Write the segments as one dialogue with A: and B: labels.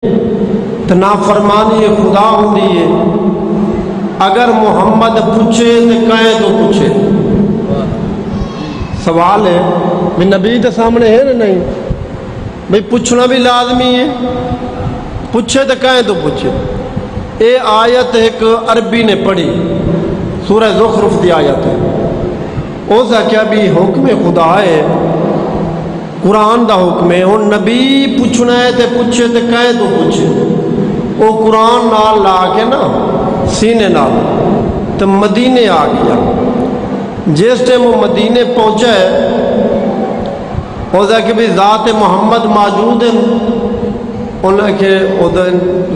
A: تو نافرمانی خدا ہوندی ہے۔ اگر محمد پوچھے تو کہیں تو پوچھے۔ سوال ہے بھی نبی کے سامنے ہے نا نہیں بھئی پوچھنا بھی لازمی ہے، پوچھے تو کہیں تو پوچھے۔ اے آیت ایک عربی نے پڑھی، سورہ زخرف دی آیت ہے۔ اس کیا بھی حکم خدا ہے، قرآن دا حکم ہے۔ ہن نبی پوچھنا ہے تے پوچھے تے کہیں تو پوچھے۔ وہ قرآن نال لا کے نا سینے نال تو مدینے آ گیا۔ جس ٹائم وہ مدینے پہنچا ہے وہ کہ بھی ذات محمد موجود ہیں، انہیں کہ ادھر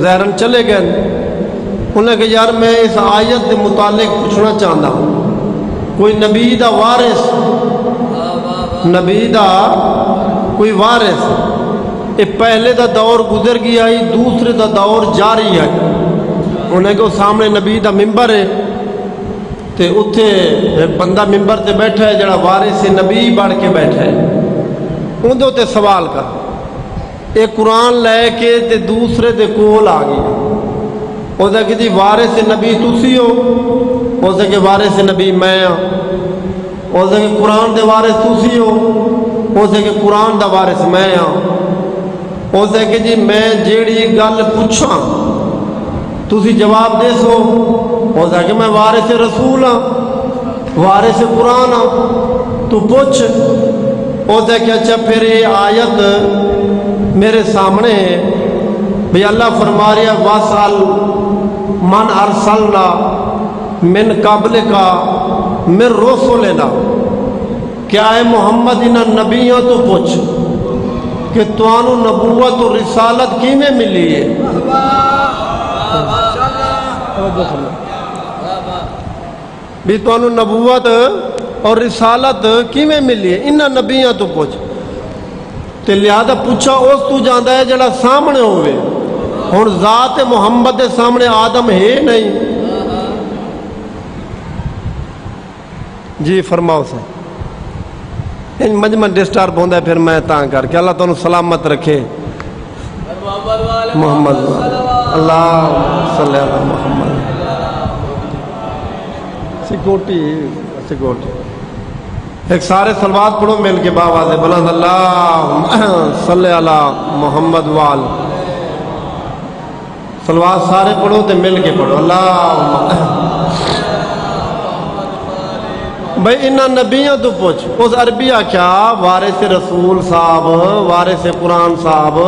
A: زہرن چلے گئے۔ انہیں کہ یار میں اس آیت کے متعلق پوچھنا چاہتا ہوں، کوئی نبی دا وارث، نبی دا کوئی وارث، یہ پہلے دا دور گزر گیا ہے، دوسرے دا دور جاری ہے۔ انہیں کہ وہ سامنے نبی دا ممبر ہے تے اتھے بندہ ممبر تے بیٹھا ہے جڑا وارث نبی بڑھ کے بیٹھا ہے، اندھوں تے سوال کر۔ ایک قرآن لے کے تے دوسرے دے کول آ گیا۔ وہ کہ جی وارث نبی تسی ہو؟ وہ کہ وارث نبی میں ہاں۔ وہ کہ قرآن دے وارث تسی ہو؟ وہ کہ قرآن دا وارث میں ہاں۔ وہ کہ جی میں جیڑی گل پوچھاں تسی جواب دے سو؟ وہ کہ میں وارث رسول ہاں، وارث قرآن ہاں، تو پوچھ۔ وہ کہ اچھا پھر یہ آیت میرے سامنے ہے بھی اللہ فرما رہا وَاسْأَلْ مَنْ أَرْسَلْنَا مِنْ قَبْلِكَ مِنْ رُسُلِنَا، کیا ہے محمد انہاں نبیوں تو پوچھ کہ توانو نبوت و رسالت کی میں ملی ہے۔ بھی توانو نبوت اور رسالت کی میں ملی ہے، انہاں نبیوں تو پوچھ۔ تے لہذا پوچھا اس تو جاندہ ہے جڑا سامنے ہوئے۔ اور ذات محمد کے سامنے آدم ہے نہیں۔ جی فرماؤ سے ان مجمع ڈسٹرب ہوندہ ہے، پھر میں تاں کر کے اللہ تعالیٰ سلامت رکھے۔ محمد اللہ صلی اللہ محمد سیکورٹی ایک سارے صلوات پڑھو مل کے باواز بلند اللہ صلی اللہ محمد وال صلوات سارے پڑھو تے مل کے پڑھو اللہ۔ بھئی انہاں نبیوں تو پوچھ۔ اس عربی آکھیا وارث رسول صاحب، وارث قرآن صاحب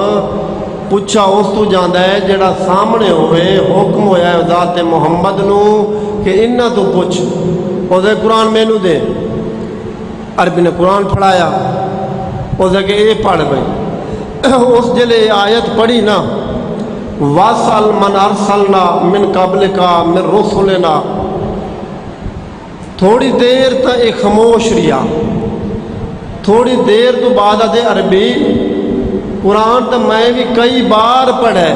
A: پوچھا اس تو جاندہ ہے جڑا سامنے ہوئے، حکم ہویا ہے ذات محمد نو کہ انہاں تو پوچھ۔ اسے قرآن میں نو دے، عربی نے قرآن پڑھایا، اسے کہ اے پڑھ بھئی۔ اس جلے آیت پڑھی نا وَاسْأَلْ مَنْ أَرْسَلْنَا مِنْ قَبْلِكَ مِنْ رُسُلِنَا، تھوڑی دیر تا ایک خاموش ریا، تھوڑی دیر تو بعد دے عربی قرآن تا میں بھی کئی بار پڑھے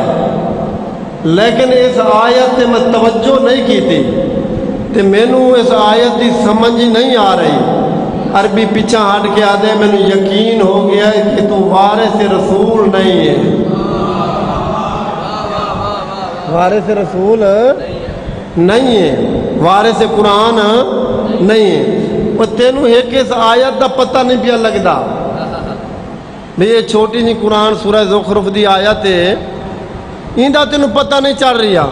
A: لیکن اس آیت تے میں توجہ نہیں کی تھی تے مینوں اس آیت کی سمجھ نہیں آ رہی۔ عربی پیچھا ہٹ کے آدھے مینوں یقین ہو گیا ہے کہ تو وارث رسول نہیں ہے، وارث رسول نہیں ہے، وارث قرآن نہیں ہے۔ اور تینوں ایک اس آیت دا پتہ نہیں پیا لگدا بھی یہ چھوٹی جی قرآن سورہ زخرف دی آیت ہے، ان دا تینوں پتہ نہیں چل رہا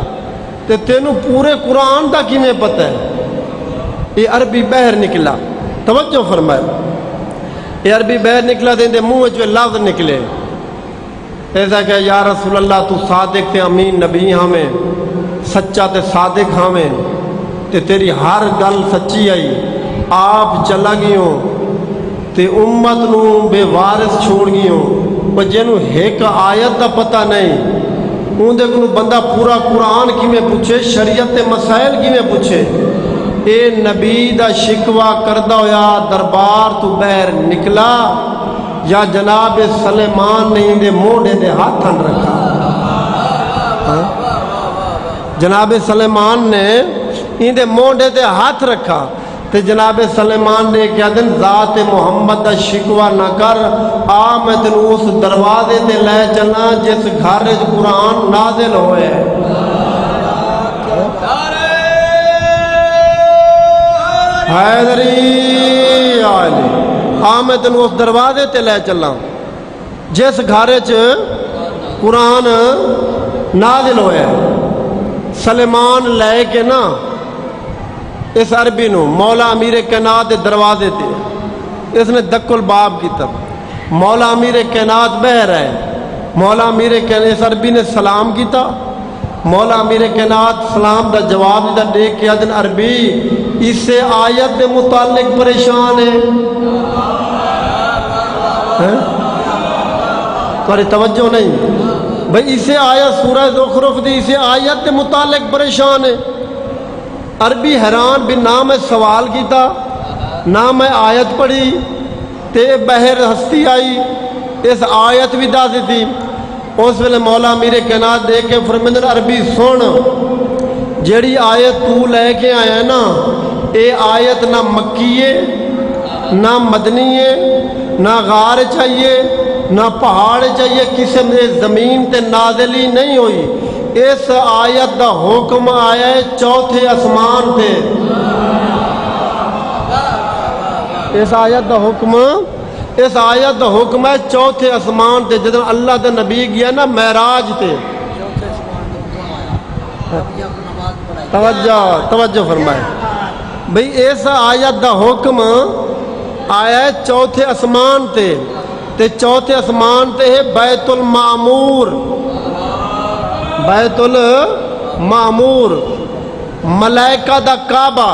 A: تے تینوں پورے قرآن دا کی میں پتہ ہے۔ یہ عربی بہر نکلا، توجہ فرمائے، یہ عربی بہر نکلا دے منہ جو لفظ نکلے ایسا کہ یا رسول اللہ تو صادق تے امین نبی ہمیں، سچا تے صادق ہمیں تے تیری ہر گل سچی آئی، آپ چلا گئیوں تے امت نو بے وارث چھوڑ گئیوں۔ اور جنہوں ایک آیت دا پتہ نہیں اون دے کو بندہ پورا قرآن کی میں پوچھے، شریعت تے مسائل کی میں پوچھے۔ اے نبی دا شکوہ کردہ ہویا دربار تو بہر نکلا یا جناب سلیمان نے اندے موڑے دے ہاتھاں رکھا؟ جناب سلیمان نے اندے موڑے دے ہاتھ رکھا تے جناب سلیمان نے کیا دن ذات محمد دا شکوہ نہ کر، آ میں تینوں اس دروازے تے لے چلنا جس گھر وچ قرآن نازل ہوئے۔ حیدری آلی، آ میں تینوں اس دروازے تے لے چلنا جس گھر وچ قرآن نازل ہوئے۔ سلیمان لے کے نا اس عربی نو مولا امیر کائنات دے دروازے تے اس نے دک الباب کیتا، مولا امیر کائنات بہ رہے، مولا امیر کائنات اس عربی نے سلام کیتا، مولا امیر کائنات سلام دا جواب دیتا، دیکھ کے دن عربی اس سے آیت دے متعلق پریشان ہے، تمہاری توجہ نہیں بھئی، اسے آیت سورہ زخرف دی اسے آیت دے متعلق پریشان ہے۔ عربی حیران بھی نہ میں سوال کیتا نہ میں آیت پڑھی تے بہر ہستی آئی اس آیت بھی داسی تھی۔ اس ویلے مولا امیر کائنات دیکھ کے فرمیندن عربی سن، جیڑی آیت تو لے کے آیا ہے نا، اے آیت نہ مکی ہے نہ مدنی ہے، نہ غار چاہیے نہ پہاڑ چاہیے، کسی میں زمین تے نازلی نہیں ہوئی، اس آیت دا حکم آیا ہے چوتھے اسمان تے۔ اس آیت دا حکم ہے چوتھے اسمان تے، جدن اللہ دے نبی گیا نا معراج تے۔ توجہ فرمائے بھئی، اس آیت دا حکم آیا ہے چوتھے اسمان تے، تے چوتھے اسمان تے ہے بیت المعمور، بیت المعمور، ملائکہ دا کعبہ۔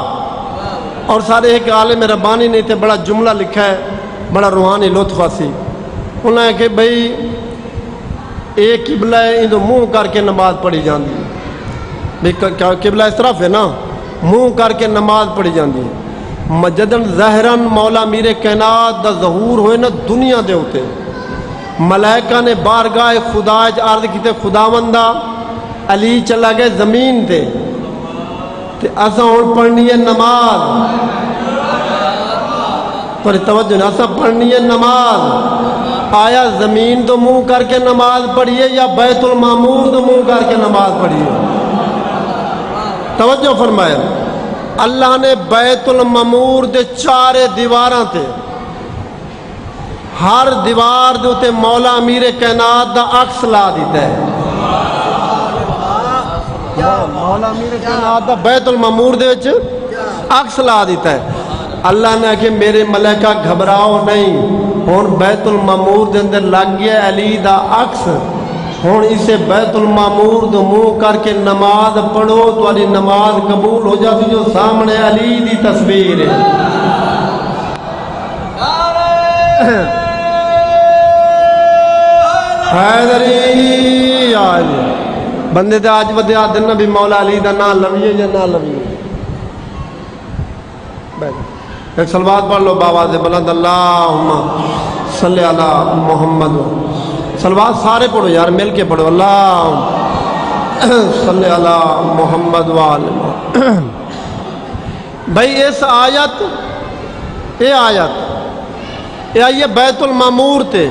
A: اور سارے ایک عالم ربانی نے تے بڑا جملہ لکھا ہے، بڑا روحانی لطف سی، انہوں نے کہ بھئی ایک قبلہ ہے، اندھو منہ کر کے نماز پڑھی جاندی ہے، قبلہ اس طرف ہے نا، منہ کر کے نماز پڑھی جاندی ہے۔ مجدن ظاہراً مولا میر کائنات دا ظہور ہوئے نا دنیا دے ہوتے، ملائکہ نے بارگاہ خدا عرض کیتے، خداوندہ علی چلا گئے زمین تے اساں ہن پڑھنی ہے نماز، پر توجہ نہ، اساں پڑھنی ہے نماز، آیا زمین تو منہ کر کے نماز پڑھیے یا بیت المعمور تو منہ کر کے نماز پڑھیے؟ توجہ فرمائے، اللہ نے بیت المعمور دے چارے دیواراں تے، ہر دیوار دے تے مولا امیر کائنات دا عکس لا دیتا ہے، مولا امیر کائنات دا بیت المعمور دے وچ عکس لا دیتا ہے۔ اللہ نے کہ میرے ملائکہ گھبراؤ نہیں، ہن بیت المعمور دے اندر لگ گیا علی دا عکس، ہن اسے بیت المعمور دو منہ کر کے نماز پڑھو تو علی نماز قبول ہو جاتی، جو سامنے علی دی تصویر ہے۔ حیدری آج بندے تے آج ودے آدھن بھی مولا علی دا نام لویے یا نہ لویے؟ ایک صلوات پڑھ لو باواز بلند، اللہم صلی علی محمد، صلوات سارے پڑھو یار، مل کے پڑھو، اللہم صلی علی محمد وآل محمد۔ بھئی اس آیت یہ آئی ہے بیت المعمور تے،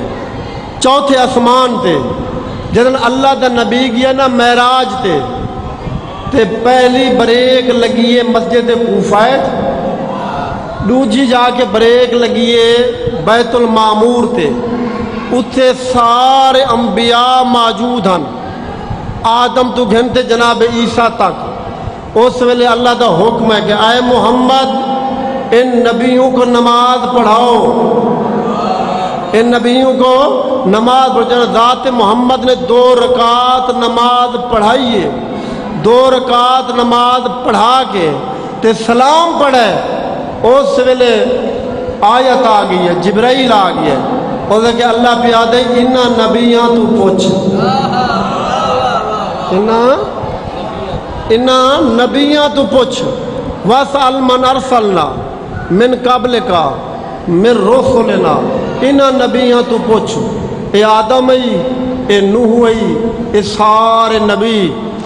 A: چوتھے اسمان تے، جدن اللہ دا نبی گیا نا معراج تے پہلی بریک لگیے مسجد کوفہ، دوجی جا کے بریک لگیے بیت المعمور تے، اتھے سارے انبیاء موجود ہیں، آدم تو گھنتے جناب عیسیٰ تک۔ اس ویلے اللہ دا حکم ہے کہ اے محمد ان نبیوں کو نماز پڑھاؤ، ان نبیوں کو نماز پڑھاؤ۔ ذات محمد نے 2 رکعت نماز پڑھائی ہے، 2 رکعت نماز پڑھا کے تے سلام پڑھے، اس ویلے آیت آ گئی ہے، جبرائیل آ گئی ہے، اور کہ اللہ پہ آدھے انہاں نبیاں تو پوچھ، انہاں نبیاں تو پوچھ، وَاسْأَلْ مَنْ أَرْسَلْنَا مِنْ قَبْلِكَ مِنْ رُسُلِنَا، انہاں نبیاں تو پوچھ، اے آدم ہی، اے نوح ہی، اے سارے نبی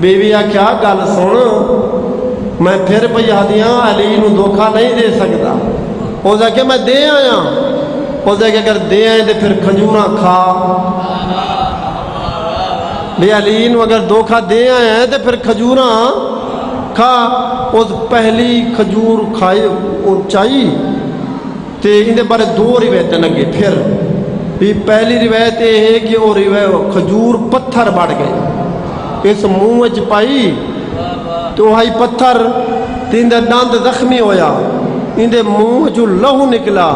A: بیوی آخیا گل سن میں پھر پہ آدیاں علی نو دھوکھا نہیں دے سکتا. اس نے آخیا میں دے آیا. اس نے اگر دے آئے تو پھر کھجوراں کھا. بھی علی نو اگر دھوکھا دے آئے ہیں تو پھر کھجوراں کھا. اس پہلی کھجور کھائی چاہی تے ان بارے دو روایتیں لگے. پھر بھی پہلی روایت یہ ہے کہ وہ کھجور پتھر بڑھ گئے اس منہ پائی تو وہی پتھر تین دند زخمی ہویا اندے منہ جو لہو نکلا.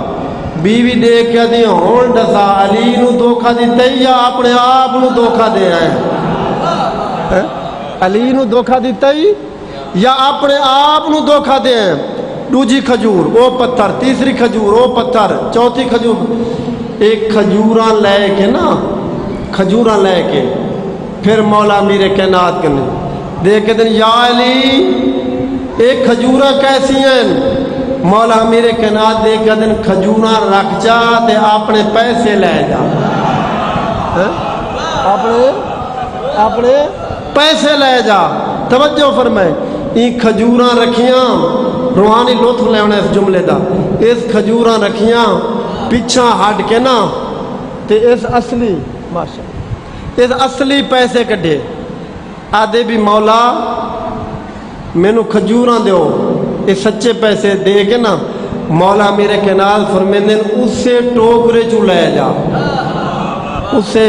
A: بیوی دے کے دی ہون دسا علی نو دھوکھا دیتے یا اپنے آپ نو دھوکھا دے آئے. علی نو دھوکھا دیتا ہی یا اپنے آپ نو دھوکھا دے آئے. دوجی کھجور وہ پتھر, تیسری کھجور وہ پتھر, چوتھی کھجور. ایک کھجوراں لے کے نا کھجوراں لے کے پھر مولا میرے کائنات کرنے دے کے دن یا علی ایک کھجوراں کیسی ہیں. مولا میرے کائنات دے کے دن کھجوراں رکھ جا تے اپنے پیسے لے جا. اپنے پیسے لے جا. توجہ فرمائے یہ کھجوراں رکھیاں روحانی لطف لینا اس جملے دا. اس کھجوراں رکھیاں پیچھا ہٹ کے نا تے اس اصلی ماشاء اس اصلی پیسے کڈے آدھے بھی مولا مینو کھجوراں دیو. یہ سچے پیسے دے کے نا مولا میرے کینال فرمیندے اسے ٹوکرے چو لے جا. اسے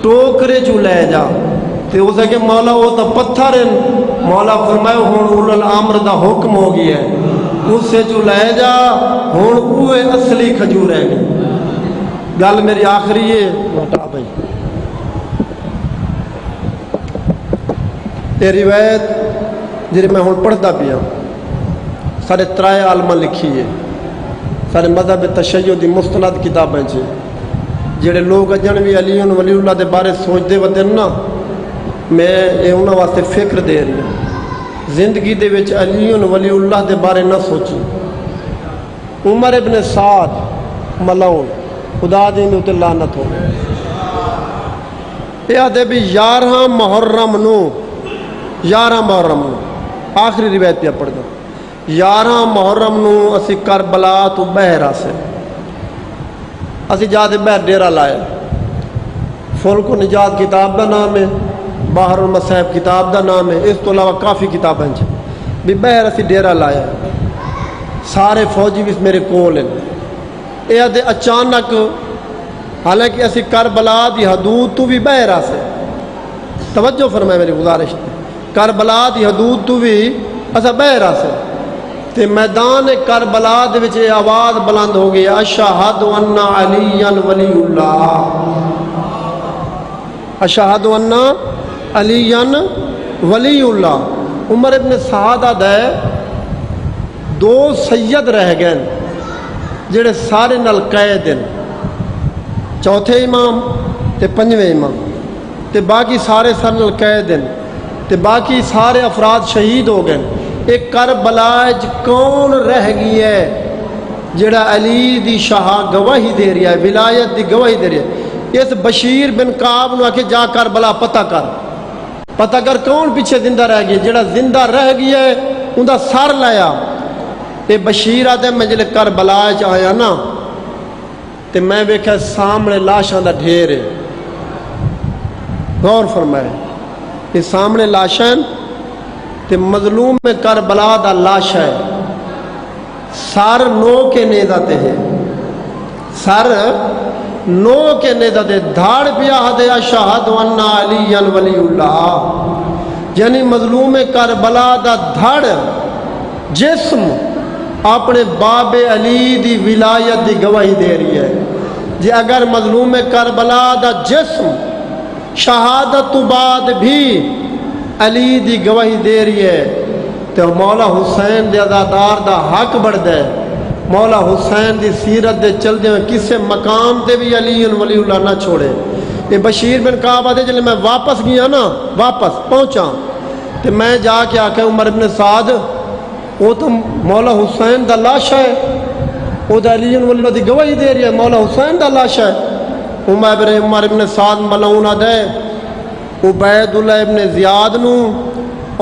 A: ٹوکرے چو لے جا. تے اسے کہ مولا وہ تو پتھر ہیں. مولا فرمائے ہون اول الامر دا حکم ہو گیا ہے اسے چو لے جا. ہون اوے اصلی کھجور ہے. گل میری آخری ہے ہٹا بھائی. یہ روایت جی میں ہوں پڑھتا پیا سارے ترائے عالماں لکھی ہے سارے مذہب تشیع دی مستند کتابیں چ. جڑے لوگ اجن بھی علی ولی اللہ دے بارے سوچتے ودے نا میں یہ انہوں واسطے فکر دے رہی ہوں. زندگی دے وچ علی ولی اللہ دے بارے نہ سوچی. عمر ابن سعد ملعون خدا دین تے لعنت ہو. یہ آدھے بھی 11 محرم نو آخری روایت پہ پڑھ دو. 11 محرم نو اسی کربلا تو بہرا سے اسی جاتے بہر ڈیرا لائے. فلک و نجات کتاب دا نام ہے, باہر المصائب کتاب دا نام ہے, اس تو علاوہ کافی کتابیں بھی بہر اسی ڈیرا لایا. سارے فوجی بھی میرے کول ہیں. یہ آدھے اچانک حالانکہ اسی کربلا دی حدود تو بھی بہرا سے. توجہ فرمائے میری گزارش کربلا دی حدود تو بھی اسا بہرا سے تے میدان کربلا دے وچ آواز بلند ہو گئی اشہد ان علی ولی اللہ. اشہد ان علی ولی اللہ. عمر ابن سعد دے 2 سید رہ گئے جڑے سارے نال قید ہیں. چوتھے امام تے 5ویں امام تے باقی سارے سر نال قید ہیں تے باقی سارے افراد شہید ہو گئے. ایک کربلا کون رہ گئی ہے جڑا علی دی شاہ گواہی دے رہی ہے, ولایت دی گواہی دے رہی ہے. اس بشیر بن کعب نو آکے جا کربلا پتہ کر کون پیچھے زندہ رہ گئی. جڑا زندہ رہ گئی ہے ان دا سر لایا. یہ بشیر آدھے میں جلے کربلا آیا نا تے میں ویکھا سامنے لاشاں دا ڈھیر ہے. غور فرمائے یہ سامنے لاشاں تے مظلوم میں کربلا دا لاش ہے. سر نو کے نیزہ تے ہے, سر نو کے نیزہ تے دھاڑ پیا دے اشہد ان علی ولی اللہ. یعنی مظلوم کربلا دا دھڑ جسم اپنے باب علی دی ولایت دی گواہی دے رہی ہے. جی اگر مظلوم کربلا دا جسم شہادت تو بعد بھی علی دی گواہی دے رہی ہے تو مولا حسین دے عزادار دا حق بڑھ دے. مولا حسین دی سیرت دے چل دے کسے مقام تے بھی علی ولی اللہ نہ چھوڑے. یہ بشیر بن کعب آدھے جلے میں واپس گیا نا واپس پہنچا تو میں جا کے آکے عمر ابن سعد وہ تو مولا حسین دا لاش ہے, وہ تو علی ولی اللہ دی گواہی دے رہی ہے, مولا حسین دا لاش ہے. عمر ابن سعد ملعون دے عبیداللہ ابن زیاد نو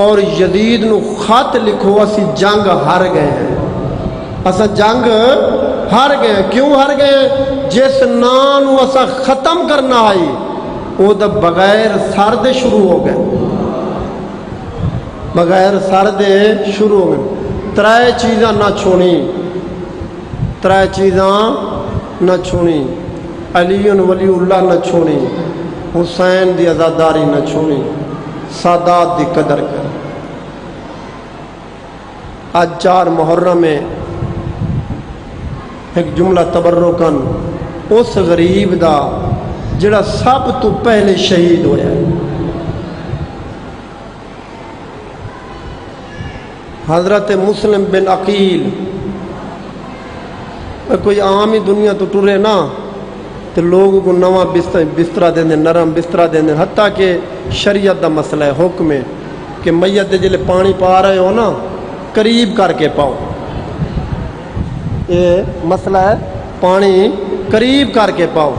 A: اور یزید نو خط لکھو اسی جنگ ہار گئے ہیں، اسا جنگ ہار گئے ہیں۔ کیوں ہار گئے ہیں؟ جس نانو اسا ختم کرنا آئی وہ دا بغیر سردے شروع ہو گئے، بغیر سردے شروع ہو گئے۔ ترائے چیزاں نہ چھوڑی، ترائے چیزاں نہ چھوڑی، علی ولی اللہ نہ چھوڑی، حسین دی عزاداری نہ چھوڑی، سادات دی قدر کر۔ آج 4 محرم میں ایک جملہ تبرکن اس غریب دا جڑا سب تو پہلے شہید ہویا ہے، حضرت مسلم بن عقیل۔ کوئی عام ہی دنیا تو ٹرے نا تو لوگوں کو نواں بسترا دیں، نرم بسترا دیں، حتیٰ کہ شریعت دا مسئلہ ہے، حکم ہے کہ میت دے جلے پانی پا رہے ہو نا قریب کر کے پاؤ، یہ مسئلہ ہے، پانی قریب کر کے پاؤ،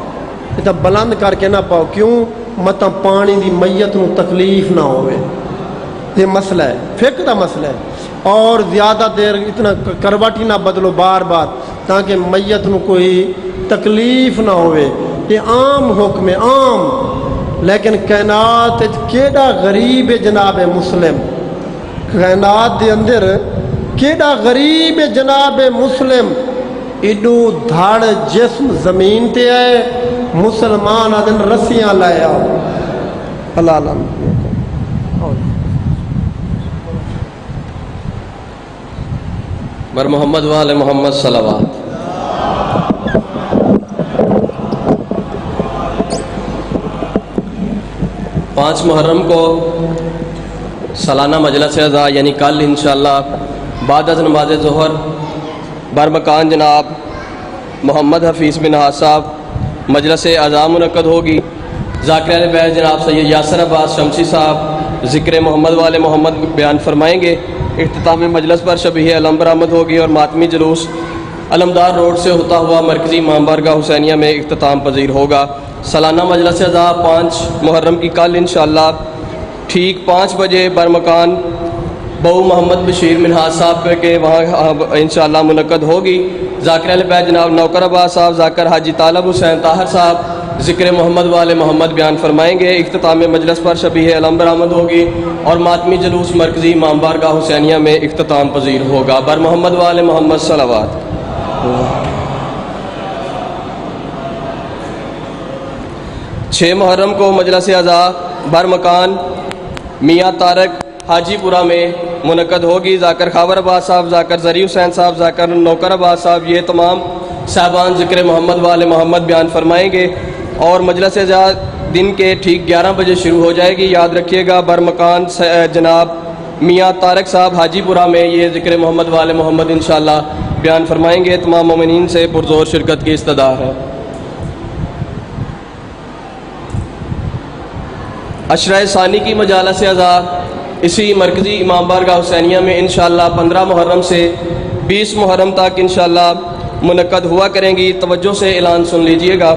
A: یہ بلند کر کے نہ پاؤ۔ کیوں؟ مطلب پانی دی میت نو تکلیف نہ ہوئے، یہ مسئلہ ہے، فقہ دا مسئلہ ہے۔ اور زیادہ دیر اتنا کرواٹی نہ بدلو بار بار تاکہ میت نو کوئی تکلیف نہ ہوئے، یہ عام حکم ہے، عام۔ لیکن کائنات کیڑا غریب ہے جناب مسلم، کائنات دے اندر کیڑا غریب ہے جناب مسلم، ایڈو دھڑ جسم زمین تے ہے، مسلمان آدن رسیاں لائے آؤ اللہ
B: بر محمد وآل محمد صلوات۔ پانچ محرم کو سالانہ مجلس عزا یعنی کل انشاءاللہ بعد از نماز ظہر برمکان جناب محمد حفیظ بن حاج صاحب مجلس عزا منعقد ہوگی۔ ذاکر اہل بیت جناب سید یاسر عباس شمسی صاحب ذکر محمد والے محمد بیان فرمائیں گے۔ اختتام مجلس پر شبیہ علم برآمد ہوگی اور ماتمی جلوس علمدار روڈ سے ہوتا ہوا مرکزی امام بارگاہ حسینیہ میں اختتام پذیر ہوگا۔ سالانہ مجلس عزا 5 محرم کی کل انشاءاللہ ٹھیک 5 بجے برمکان بہو محمد بشیر منہاج صاحب کے وہاں انشاءاللہ منعقد ہوگی۔ ذاکر اہل بیت جناب نوکر عباس صاحب، ذاکر حاجی طالب حسین طاہر صاحب ذکر محمد والے محمد بیان فرمائیں گے۔ اختتام مجلس پر شبیہ علم برآمد ہوگی اور ماتمی جلوس مرکزی امام بارگاہ حسینیہ میں اختتام پذیر ہوگا۔ بر محمد والے محمد صلوات۔ 6 محرم کو مجلس عزا برمکان میاں طارق حاجی پورہ میں منعقد ہوگی۔ ذاکر خاور عباس صاحب، ذاکر زری حسین صاحب، ذاکر نوکر عباس صاحب، یہ تمام صاحبان ذکر محمد والے محمد بیان فرمائیں گے اور مجلس عزا دن کے ٹھیک 11 بجے شروع ہو جائے گی۔ یاد رکھیے گا برمکان جناب میاں طارق صاحب حاجی پورہ میں یہ ذکر محمد والے محمد انشاءاللہ بیان فرمائیں گے۔ تمام مومنین سے پرزور شرکت کی استدعا ہے۔ عشرہ ثانی کی مجالس عزا اسی مرکزی امام بارگاہ حسینیہ میں انشاءاللہ 15 محرم سے 20 محرم تک انشاءاللہ منعقد ہوا کریں گی۔ توجہ سے اعلان سن لیجئے گا۔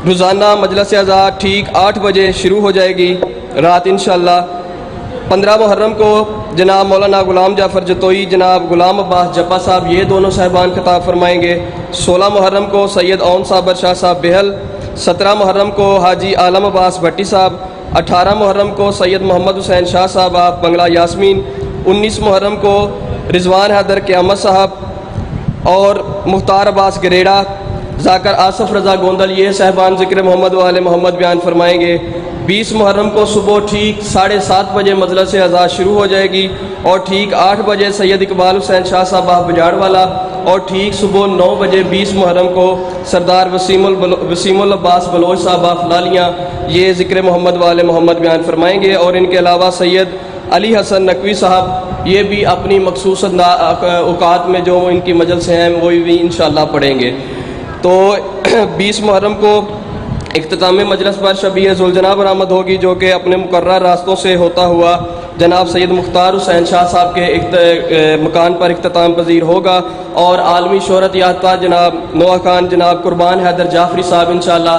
B: روزانہ مجلس عزا ٹھیک 8 بجے شروع ہو جائے گی رات انشاءاللہ۔ 15 محرم کو جناب مولانا غلام جعفر جتوئی، جناب غلام عباس جپا صاحب، یہ دونوں صاحبان خطاب فرمائیں گے۔ 16 محرم کو سید اون صابر شاہ صاحب بہل، 17 محرم کو حاجی عالم عباس بھٹی صاحب، 18 محرم کو سید محمد حسین شاہ صاحب آپ بنگلہ یاسمین، 19 محرم کو رضوان حیدر قیامت صاحب اور مختار عباس گریڑا، ذاکر آصف رضا گوندل، یہ صاحبان ذکر محمد والے محمد بیان فرمائیں گے۔ 20 محرم کو صبح ٹھیک 7:30 بجے مجلس عزا شروع ہو جائے گی اور ٹھیک 8 بجے سید اقبال حسین شاہ صاحب آپ بجاڑ والا اور ٹھیک صبح 9 بجے 20 محرم کو سردار وسیم العباس بلوچ صاحب آپ لالیاں، یہ ذکر محمد والے محمد بیان فرمائیں گے۔ اور ان کے علاوہ سید علی حسن نقوی صاحب یہ بھی اپنی مخصوص اوقات میں جو ان کی مجلس ہیں وہ بھی انشاءاللہ پڑھیں گے۔ تو 20 محرم کو اختتام مجلس پر شبیہ ذوالجناح برآمد ہوگی جو کہ اپنے مقررہ راستوں سے ہوتا ہوا جناب سید مختار حسین شاہ صاحب کے مکان پر اختتام پذیر ہوگا اور عالمی شہرت یافتہ جناب نوح خان جناب قربان حیدر جعفری صاحب انشاءاللہ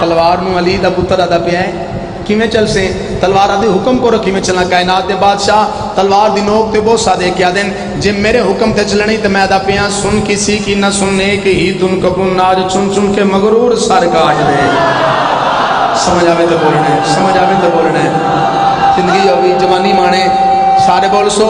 C: تلوار نو علی دا پتر آدھا پیا ہے کیویں چل سے تلوار آدھے حکم کو رکھی میں چلنا کائنات دے بادشاہ تلوار دی نوک تے بہت سادے کیا دیں جے میرے حکم تے چلنی تے میں آدھا پیا سن کسی کی نہ سننے کی ہی دن کبن ناج چن چن کے مغرور سر کاٹ دے سمجھ آوے تے بولنے سمجھ آوے تے بولنے زندگی ہوئی جوانی مانے سارے بول سو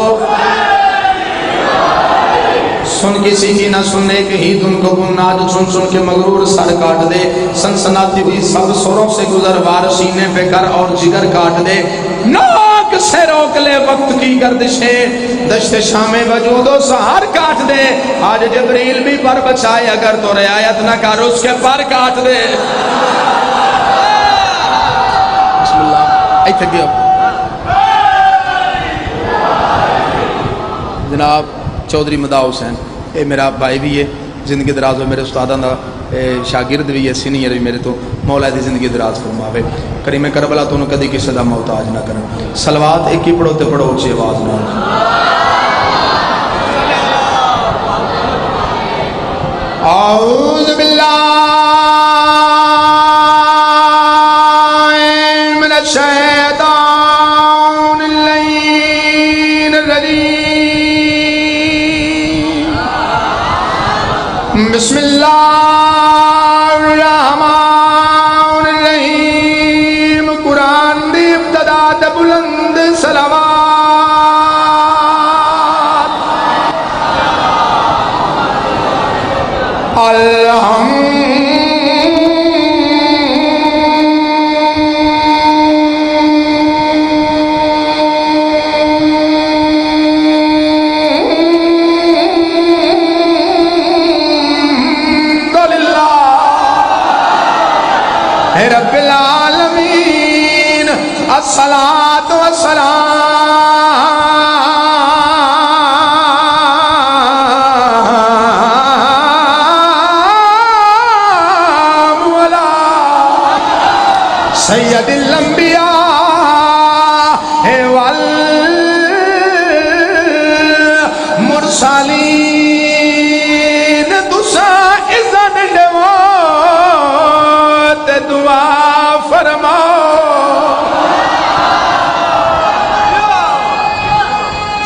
C: سن کسی کی نہ سننے کے ہی دن کو گناج چن چن کے مغرور سر کاٹ دے سنسناتی ہوئی سب سروں سے گزر وار سینے پہ کر اور جگر کاٹ دے ناک سے روک لے وقت کی گردشیں دشت شام وجود و سہار کاٹ دے آج جبریل بھی پر بچائے اگر تو رعایت نہ کر اس کے پر کاٹ دے بسم اللہ ایتھے گیا جناب چودھری مداح حسین یہ میرا بھائی بھی ہے زندگی دراز میں میرے استاداں دا شاگرد بھی ہے سینئر بھی میرے تو مولا دی زندگی دراز فرماوے کریم کربلا تو انہوں کدی کسی دا محتاج نہ کریں صلوات ایک ہی پڑھو تے پڑھو اچھی آواز نہ اعوذ باللہ من الشیطان اللعین الرجیم بسم اللہ الرحمن الرحیم قرآن دی ابتدا تے بلند صلوات رب العالمین الصلاۃ والسلام علی سید الانبیاء والمرسلین تسا اذن دوت دعا فرماؤ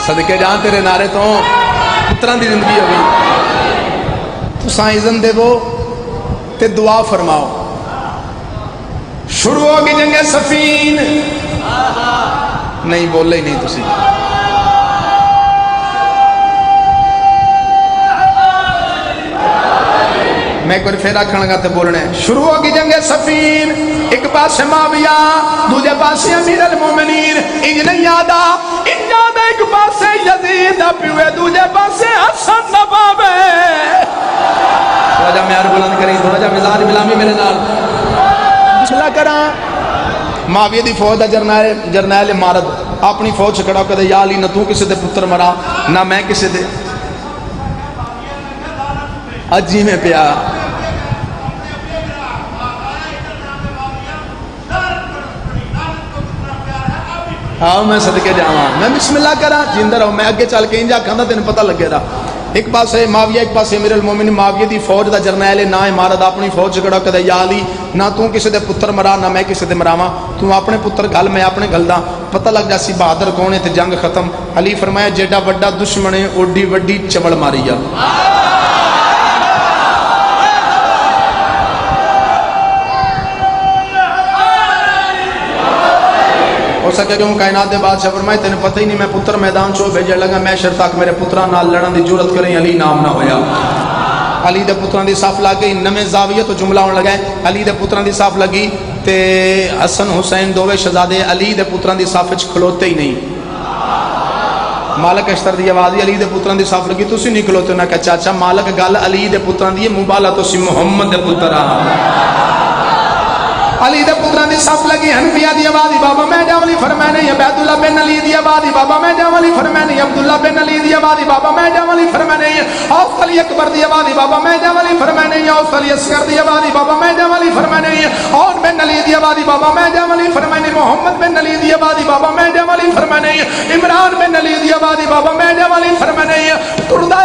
C: صدقے جان تیرے نعرے تو پتران دی زندگی ہوئی تسا اذن دے وہ تے دعا فرماؤ شروع ہوگی جنگ صفین نہیں بولے ہی نہیں تسی میں کوئی پھر رکھنے گا تے بولنے شروع ہوگی جنگ صفین ایک پاس معاویہ دوسرے پاس امیر المومنین انج نہیں یادا ایک پاس یزید پیوے دوسرے پاس حسن نبابے تھوڑا جا معیار بلند کریں تھوڑا جا مزاج ملامی میرے نال بسم اللہ کراں معاویہ دی فوج دا جرنیل مارد اپنی فوج چھکڑا کدے یا علی نہ تو کسی دے پتر مرا نہ میں کسی دے اجی میں پیا آؤ میں صدقے جاواں میں بسم اللہ کراں جیندہ رہو میں اگے چل کے انجا کھاندا تینوں پتہ لگے دا ایک پاس ہے معاویہ ایک پاس امیر المومنین معاویہ دی فوج دا جرنیل نہ امارت اپنی فوج چھکڑا کدے یا علی نہ تو کسی دے پتر مرا نہ میں کسی دے مراواں تو اپنے پتر گل میں اپنے گل دا پتہ لگ جاسی بہادر کون ہے تے جنگ ختم علی فرمایا جیڈا وڈا دشمن ہے اوڈی وڈی چمڑ ماری جا ہو سکے کہ کائنات دے بادشاہ فرمائے تینے پتہ ہی نہیں میں پتر میدان چو بھیجے لگا میں شر تک میرے پتران نال لڑن دی جرت کریں علی نام نہ ہویا علی دے پتران دی صاف لگ گئی نمے زاویہ تو جملہ ہونے لگا علی دے پتران دی صاف لگی تے حسن حسین دووے شہزادے علی دے پتران دی صاف وچ کھلوتے ہی نہیں مالک اشتر دی آوازی علی دے پتران دی صاف لگی تسی نہیں کھلوتے نہ کہ چاچا مالک گل علی دے پتران دی مبالہ تو سی محمد دے پتران علی دے پتران دی صف لگی حنفیہ دی آوازی بابا میں جاولی فرمائے نہیں عبید اللہ بن علی دی آوازی بابا میں جاولی فرمائے نہیں عبداللہ بن علی دی آوازی بابا میں جاولی فرمائے نہیں اوس علی اکبر دی آوازی بابا میں جاولی فرمائے نہیں اوس علی اصغر دی آوازی بابا میں جاولی فرمائے نہیں اور بن علی دی آوازی بابا میں جاولی فرمائے نہیں محمد بن علی دی آوازی بابا میں جاولی فرمائے نہیں عمران بن علی دی آوازی بابا میں جاولی فرمائے نہیں تردہ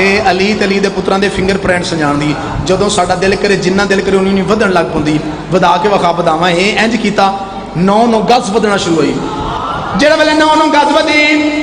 C: ਇਹ ਅਲੀ ਤੇ ਅਲੀ ਦੇ ਪੁੱਤਰਾਂ ਦੇ ਫਿੰਗਰਪ੍ਰਿੰਟ ਜਾਣਦੀ। ਜਦੋਂ ਸਾਡਾ ਦਿਲ ਕਰੇ ਜਿੰਨਾ ਦਿਲ ਕਰੇ ਉਹਨੂੰ ਨਹੀਂ ਵਧਣ ਲੱਗ ਪੈਂਦੀ, ਵਧਾ ਕੇ ਵਖਾ ਵਧਾਵਾਂ। ਇਹ ਇੰਜ ਕੀਤਾ 9 ਗਜ਼ ਵਧਣਾ ਸ਼ੁਰੂ ਹੋਈ। ਜਿਹੜਾ ਵੇਲੇ 9 ਗਜ਼ ਵਧੀ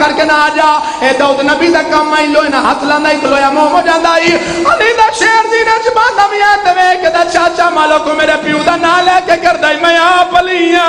C: ਕਰਕੇ ਨਾ ਆ ਜਾ। ਇਹ ਦਾਊਦ ਨਬੀ ਦਾ ਕੰਮ ਆਈ ਲੋਏ ਨਾ ਹੱਥ ਲਾਂਦਾ ਹੀ ਲੋਇਆ ਮੂੰਹ ਹੋ ਜਾਂਦਾ ਹੀ। ਅਲੀ ਦਾ ਸ਼ੇਰ ਦੀ ਨਾ ਜ਼ਬਾਨ ਦਾ ਵੀ ਆ ਤੇ ਵੇਖ ਦਾ ਚਾਚਾ ਮਾਲਕ ਮੇਰੇ ਪਿਓ ਦਾ ਨਾਂ ਲੈ ਕੇ ਕਰਦਾ ਮੈਂ ਆਪ ਅਲੀਆਂ।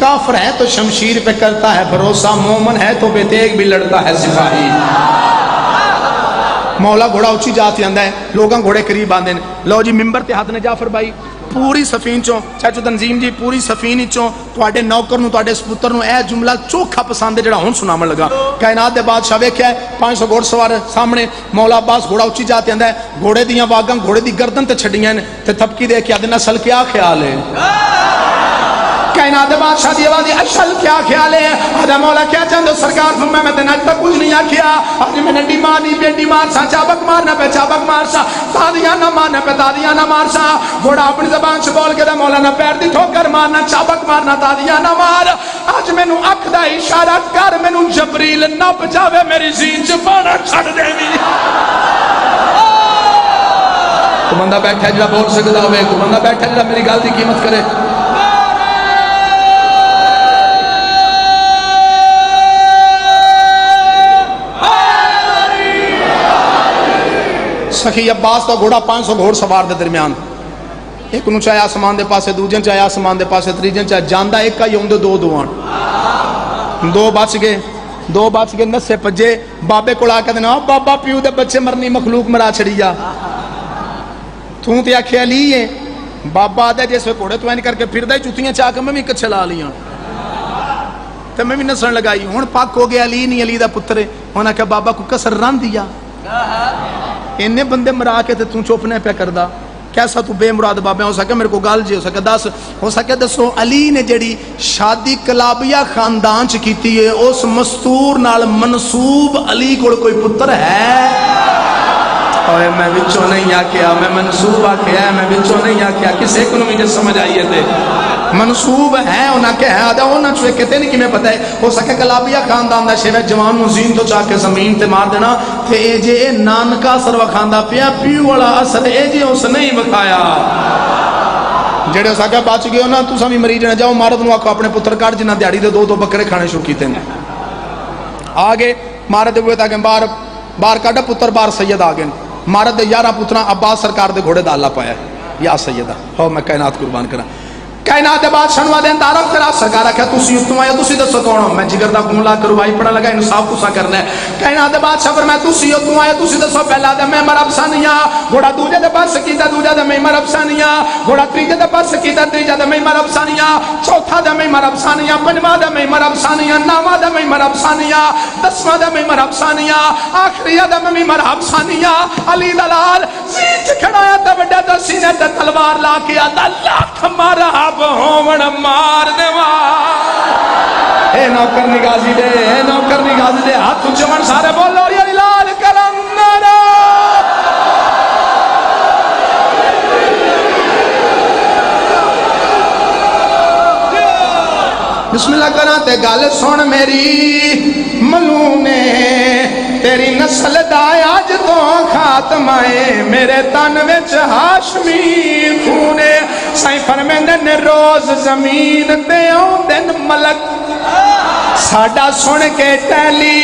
C: کافر ہے تو شمشیر پہ کرتا ہے بھروسہ، مومن ہے تو بے تیغ بھی لڑتا ہے سپاہی۔ مولا گھوڑا اچھی جاتی آندا ہے، لوگاں گھوڑے قریب آندے نے، لو جی ممبر تے ہاتھ نے جعفر بھائی پوری سفین چوں چاچو تنظیم جی پوری سفین چوں تواڈے نوکر نو تواڈے سپتر نو اے جملہ چوکھا پسند ہے جڑا ہن سناون لگا۔ کائنات دے بادشاہ ویکھیا ہے 500 گھوڑ سوار سامنے، مولا عباس گھوڑا اچھی جاتے آندا ہے، گھوڑے دیاں واگاں گھوڑے دی گردن تے چھڈیاں نے تے تھپکی دے کے آدھے نسل کیا خیال ہے؟ کائنات بادشاہ دی آواز اشل کیا خیال ہے؟ آدھا مولا کیا چاہتے ہو سرکار؟ فرمایا میں تینا تک کچھ نہیں آکھیا، آج میں نڈی مارنی بیٹی مارسا، چابک مارنا پہ چابک مارسا، تادیاں نہ مارنا پہ تادیاں نہ مارسا۔ گھوڑا اپنی زبان سے بول کے دے مولا نہ پیر دی ٹھوکر مارنا، چابک مارنا، تادیاں نہ مار۔ آج میں نو اکھ دا اشارہ کر، میں نو جبریل نہ بچاوے، میری زین چ پانا چھڑ دے بھی۔ تو بندہ بیٹھا ہے جڑا بول سکتا ہوئے، کو بندہ بیٹھا ہے جڑا میری گل دی قیمت کرے۔ سخی عباس تو گھوڑا 500 گھوڑ سوار دے درمیان، ایک نو چاہے آسمان دے پاسے، دوجن چاہے آسمان دے پاسے، تریجن چاہے جاندہ ایک کا یوں دے دو دوان، دو بچ گئے نسے پجے بابے کو لا کے دینا بابا پیو دے بچے مرنی مخلوق مرا چھڑی جا، توں تے آکھے علی ہے بابا دے جیسے گھوڑے تو این کر کے پھر دے چوتیاں چاہ کے میں بھی کچھ لا لیاں تے میں بھی نسن لگائی، ہون پاک ہو گیا علی نہیں علی دا پترے، ہونا کہ بابا کو کسر ران دیا، انہیں بندے مرا کے تے توں چوپنے پہ کردہ، کیسا تو بے مراد بابے ہو سکے میرے کو گال جی ہو سکے دس ہو سکے دسو علی نے جڑی شادی کلابیہ خاندان چ کیتی ہے اس مستور نال منصوب علی کو کوئی پتر ہے؟ اوے میں وچوں نہیں آکھیا، میں منصوب آکھیا، میں وچوں نہیں آکھیا، کسے کو نہیں سمجھ آئیے تے منصوب ہے انہاں کہ ہے آدھا انہاں چوے کہتے نہیں کہ میں پتہ ہے ہو سکے کلابیہ خاندان دا شیوہ جوان نو زین تو چاہ کے زمین تے مار دینا تے اے جے نانکا سر وکھاندہ پیا پیو والا اثر اے جے اس نہیں وکھایا جڑے ہو سکے بچ گئے نا تو سمی مریض نہ جاؤ مارد نو آکھو اپنے پتر کاٹ جنہ دیاڑی دے دو بکرے کھانے شروع کیتے ہیں آگے مارد ہوئے تاکہ بار کاٹا پتر بار سید آگے مارد دے 11 پتران عباس سرکار دے گھوڑے دا اللہ پایا یا سیدہ ہو میں کائنات قربان کرا کائنات بعد شنوا دین تعارف کرا سرکار رکھا تسی اتوں آیا تسی دسو کون ہو میں جگر دا خون لا کر وائی پڑا لگا انصاف تسا کرنا ہے کائنات بعد شفر میں تسی اتوں آیا تسی دسو پہلا دے میں مرب سانیاں گھوڑا دوجہ دے پاس کیتا دوجہ دے میں مرب سانیاں گھوڑا تریجہ دے پاس کیتا تریجہ دے میں مرب سانیاں چوتھا دے میں مرب سانیاں پنجواں دے میں مرب سانیاں نواں دے میں مرب سانیاں دسواں دے میں مرب سانیاں آخریہ دے میں مرب سانیاں علی دلال سیچ کھڑایا تے بڑے تے سینے تے تلوار لا کے آتا لاکھ مارا ہومن مار دیوار اے نوکر نگازی دے اے نوکر نگازی دے ہاتھ چمن سارے بولو یا لال کلندر بسم اللہ کرنا تے گال سن میری ملونے تیری نسل دا آج تو خاتمائے میرے تن وچ ہاشمی خونے سائیں فرمیندے نے روز زمین تے آؤں دن ملک ساڑا سن کے ٹیلی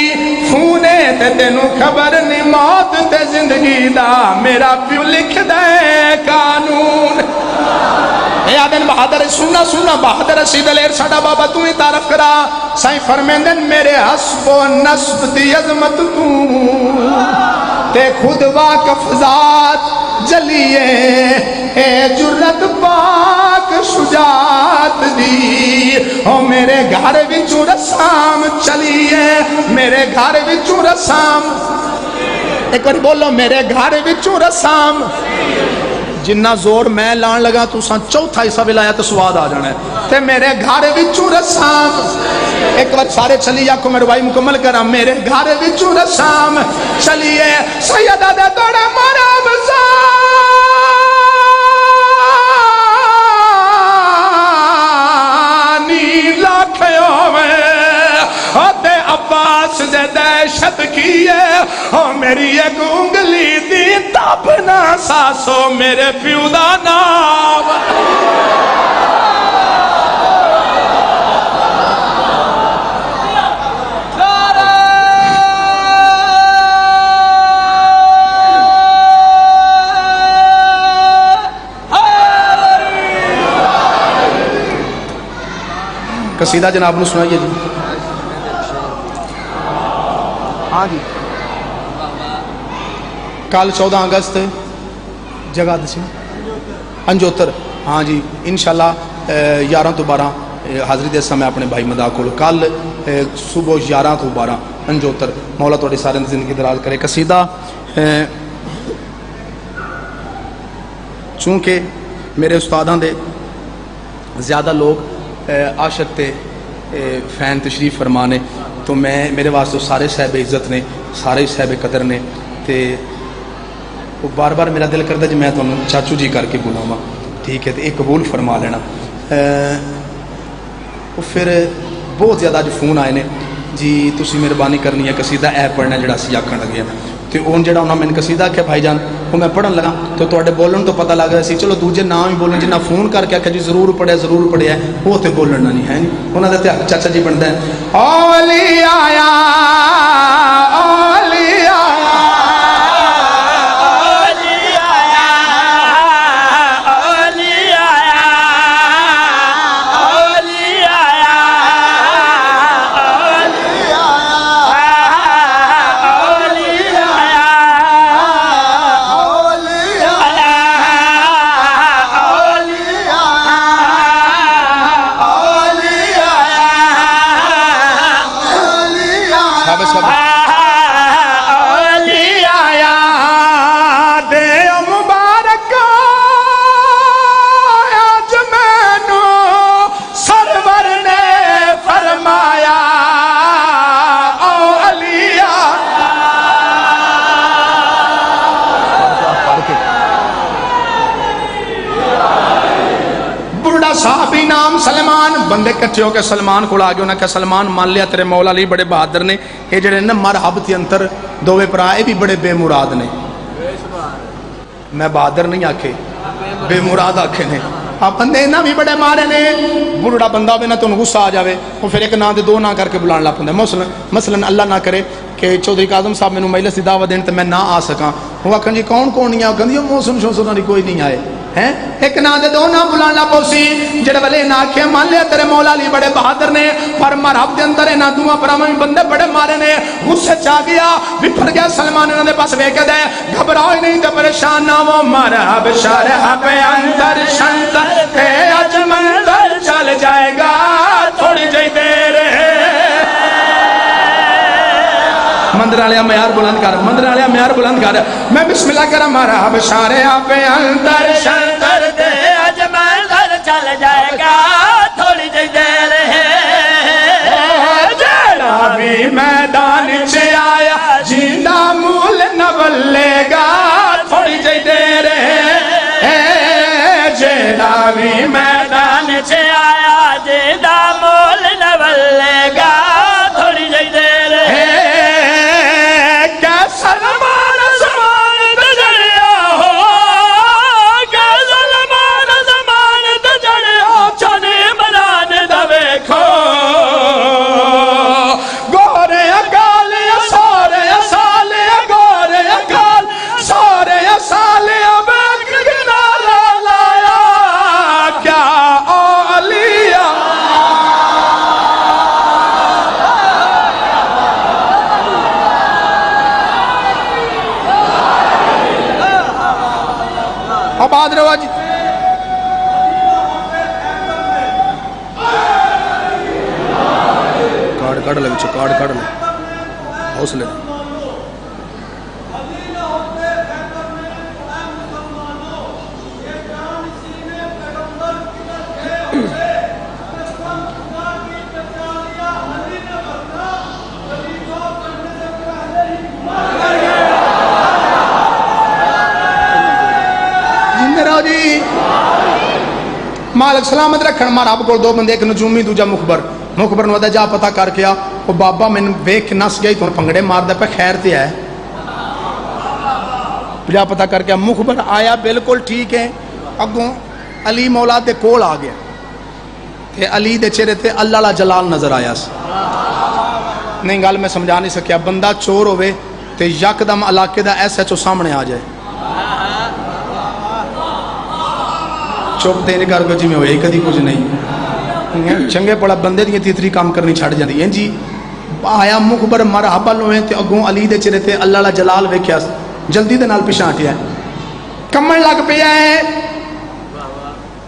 C: فونے تے تینوں خبر نہیں موت تے زندگی دا میرا پیو لکھ دے قانون اے آدن بہادر سننا بہادر رشید الیر ساڑا بابا تو ہی تعرف کرا سائیں فرمیندن میرے حسب و نصب دی عظمت تو تے خود واقف ذات جلیے اے جرت پاک شجاعت دی او میرے گھر وچوں رسام چلیے میرے گھر وچوں رسام ایک بار بولو میرے گھر وچوں رسام جنہ زور میں لان لگا تو سان چوتھا حصہ بلایا تو سواد آ جانا ہے تے میرے گھر وچوں رسام ایک بار سارے چلی آکھو میں روائی مکمل کرا میرے گھر وچوں رسام چلیے سیدہ دے توڑے مارا عباس دے دہشت کیے اور میری ایک انگلی دی تب نہ ساسو میرے پیو دا نام قصیدہ جناب نے سنائیے جی. ہاں جی کل 14 اگست جگہ دسی انجوتر. ہاں جی انشاءاللہ 11 تو 12 حاضری دے میں اپنے بھائی مدا کو کل صبح 11 تو 12 انجوتر. مولا تھوڑی سارے زندگی دراز کرے. قصیدہ چونکہ میرے استاداں دے زیادہ لوگ عاشق تے فین تشریف فرمانے تو میں میرے واسطے سارے صاحب عزت نے سارے صاحب قدر نے تے وہ بار بار میرا دل کرتا جی میں تمہیں چاچو جی کر کے بلاواں ٹھیک ہے تو ایک قبول فرما لینا. وہ پھر بہت زیادہ جو فون آئے نے جی تسی مہربانی کرنی ہے قصیدہ اے پڑھنا جڑا اسی آکھن لگے ہیں تو اون جڑا انہوں نے قصیدہ کہ بھائی جان وہ میں پڑھن لگا تو تواڈے بولن تو پتہ لگ رہا سی چلو دوجے نام ہی بولن جنہ فون کر کے آکھیا جی ضرور پڑھیا وہ تو بولنا نہیں ہے نہیں انہوں نے تو چاچا جی بنتا ہے اولی آیا اولی آیا صحابی نام سلمان بندے کٹھے ہو کے سلمان کو آگے انہیں کہا سلمان مان لیا تیرے مولا علی بڑے بہادر نے یہ جڑے نا مرحب تے انتر دووے پرائے بھی بڑے بے مراد نے میں بہادر نہیں آکھے بے مراد آکھے نے آپ بندے نہ بھی بڑے مارے نے بڑا بندہ بھی نہ تو غصہ آ جاوے وہ پھر ایک نا دے دو نہ کر کے بلان لا پندے مثلا اللہ نہ کرے کہ چودھری کاظم صاحب میں مجلس دی دعوت دین تے میں نہ آ سکاں وہ آکھن جی کون کون نہیں آ کہندی موسن شوسن دی کوئی نہیں آئے ہیں ایک نا دے دو نا بلانا پوسی جڑے والے نا آکھے مان لیا تیرے مولا علی بڑے بہادر نے پر مرحب دے اندر نا دعا پراویں بندے بڑے مارے نے غصے چا گیا وپھر گیا سلمان انہاں دے پاس ویکھ دے گھبراؤ نہیں تے پریشان نہ ہو مرحب شرح پہ اندر شنتر تے اج منظر چل جائے گا تھوڑی جئی دیر مندر والے معیار بلند کر مندر والے معیار بلند کر میں بسم اللہ کرا مرحب شارع پہ اندر شنتر دے اج منظر چل جائے گا تھوڑی جی دیر جڑا بھی میدان چ آیا جیندا مول نہ بلے گا تھوڑی جی دیر جڑا بھی میدان چ آیا جیندا مول نہ بلے گا تھوڑی جی دیر سلمان زمان تجڑیا ہو کہ سلمان زمان تجڑیا چنے مراد دا ویکھو گورے اکال سارے سال گورے اکال سارے سال اب کنارہ لایا کیا اولیاء آباد روا جی کارڈ کڑ لے بچو کارڈ کڑ لے حوصلے مالک سلامت رکھن مارا آپ کو دو بندے ایک نجومی دوجا مخبر نو جا پتا کر کے وہ بابا میں ویکھ نس گئی تو پنگڑے مار دے پہ خیر تے ہے جا پتا کر کے مخبر آیا بالکل ٹھیک ہے اگوں علی مولا دے کول آ گیا تے علی دے چہرے تے اللہ لا جلال نظر آیا نہیں گل میں سمجھا نہیں سکیا بندہ چور ہوئے تے یکدم علاقے دا ایس ایچ او سامنے آ جائے چپ دین کر کو جی میں ہوئے کدی کچھ نہیں چنگے پڑا بندے دی تیتری کام کرنی چھڑ جاندی ہے جی آیا مخبر مرحبا لویں تے اگوں علی دے چہرے تے اللہ لا جلال ویکھیا جلدی دے نال پیچھے ہٹیا کمن لگ پیا ہے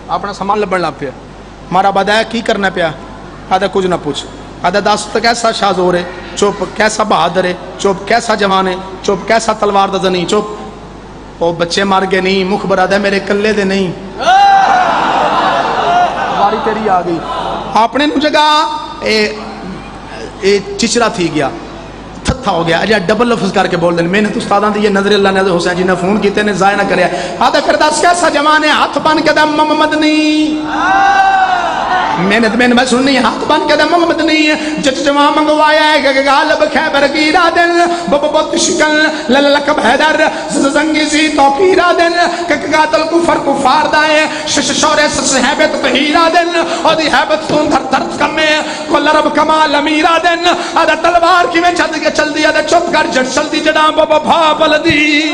C: اپنا سامان لبن لگ پیا مارا بادایا کی کرنا پیا آدھا کچھ نہ پوچھ آدھا دس تو کیسا شاہ زور ہے چپ کیسا بہادر ہے چپ کیسا جوان ہے چپ کیسا تلوار دا زنی چپ او بچے مار گئے نہیں مخبر آدھا میرے کلے دے نہیں باری تیری آ گئی اپنے نو جگہ چچرا تھی گیا تھا ہو گیا اجا ڈبل لفظ کر کے بول دیں میں نے تو استاداں دی یہ نظر اللہ نے حسین جی نے فون کیتے نے ضائع نہ کریا آدھا پھر دس کیسا جوان ہے ہاتھ بن کے دم محمد نہیں میں نے سننی ہاتھ بن کے دم محمد نہیں جت جوان منگوایا ہے غالب خیبر کی رادن بہت شکل للکب حیدر زنگی سی توقیرہ دن قاتل کفر کفار دائیں شور صحیبت تحیرہ دن اور دی حیبت تون دھر دھر کمیں کل رب کمال امیرہ دن آدھا تلوار کی میں چل دیا دے چپ کر جٹ چلتی جڑاں بابا بھا بلدی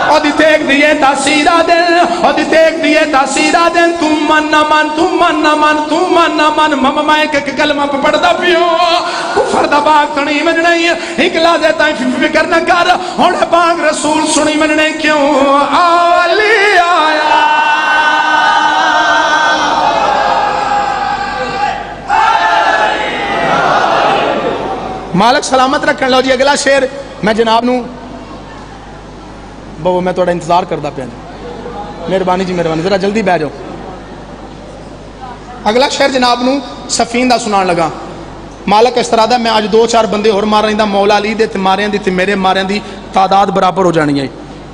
C: اور دی تیک دیئے تاثیرہ دن اور دی تیک دیئے تاثیرہ دن تم من نہ من تم من نہ من تم من نہ من ممائے کہ کلمہ پہ پڑھ دا پیو کفر دا باغ تنی من نہیں ایک لازے تائیں فکر نہ کر ہونے باغ رسول سنی من نہیں کیوں آلی آیا مالک سلامت رکھن لو جی اگلا شیر میں جناب نو بابو میں تھوڑا انتظار کردا پیا مہربانی جی مہربانی ذرا جلدی بہ جاؤ اگلا شعر جناب نو سفین دا سنان لگا مالک اس طرح دا میں آج دو چار بندے اور مار رہی دا مولا علی دے تے ماریاں دی تے میرے ماریاں دی تعداد برابر ہو جانی ہے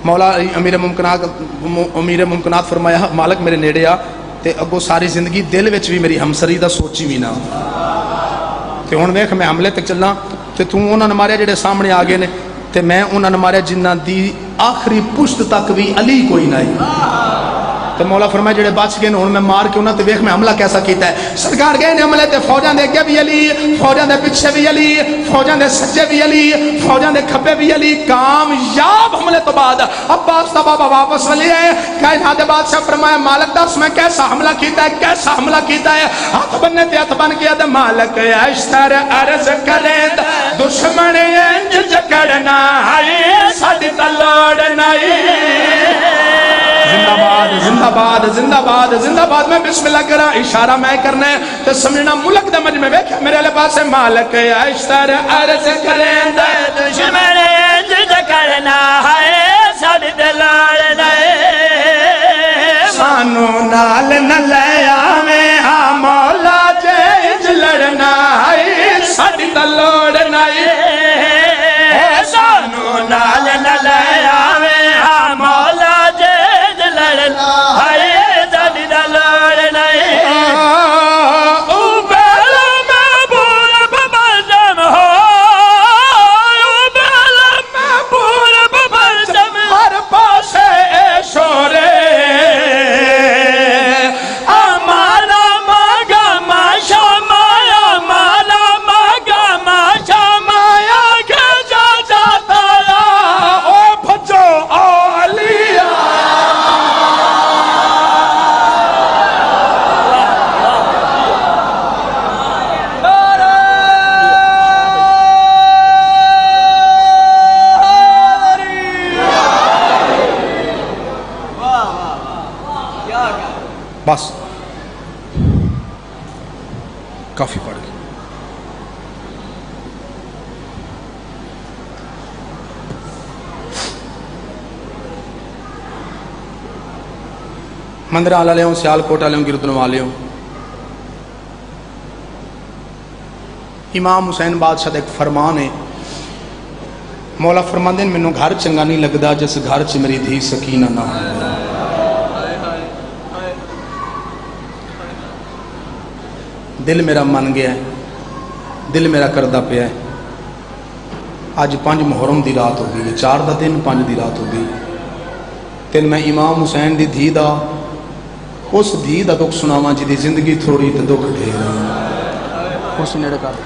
C: مولا امیر ممکنات فرمایا مالک میرے نیڑے آ تے اگو ساری زندگی دل وچ بھی میری ہمسری دا سوچی بھی نہ تے ہن ویکھ میں حملے تک چلنا تے تو انہاں نے ماریا جڑے سامنے آ گئے نے تے میں انہاں نے ماریا جنہاں دی آخری پشت تک بھی علی کوئی نہیں تو مولا فرمایا جڑے بچ گئے ہن میں مار کے انہاں تے ویکھ میں حملہ کیسا کیتا ہے سرکار گئے نے حملے تے فوجاں دے اگے بھی علی فوجاں دے پیچھے بھی علی فوجاں دے سجے بھی علی فوجاں دے کھبے بھی علی کامیاب حملے تو بعد عباس دا بابا واپس لے آئے کائنات دے بادشاہ فرمایا مالک دس میں کیسا حملہ کیتا ہے کیسا حملہ کیتا ہے ہاتھ بننے تے ہاتھ بن کے مالک اشتر عرض کرے دشمن انج جکڑنا ہے ساڈی تے لوڑ نہیں زندہ باد زندہ باد زندہ باد زندہ باد میں بسم اللہ کرا اشارہ میں کرنا ہے تو سمجھنا ملک دا مجمع ویکھیا میرے علیہ پاس ہے مالک اشتر عرض کریں دے دشمن انج کرنا ہے ساڈی تے لوڑ نہیں سانو نال نہ لے آویں ہاں مولا جے انج لڑنا ہے ساڈی تے لوڑ نہیں سانو نال نہ لے آویں ہاں مولا بس کافی پڑھ گئی مندر آلہ لے ہوں سیال کوٹا لے ہوں گردن والے ہوں امام حسین بادشاہ ایک فرمان ہے مولا فرمان دین میں گھر چنگا نہیں لگدا جس گھر چ میری دھی سکینہ نہ ہو دل میرا من گیا ہے دل میرا کردہ پیا ہے آج 5 محرم دی رات ہو گئی 4 دا دن 5 دی رات ہو گئی تین میں امام حسین دی دھی دا اس دھی دا دکھ سناواں جی دی زندگی تھوڑی تے دکھ ڈھیر اس نیڑے کر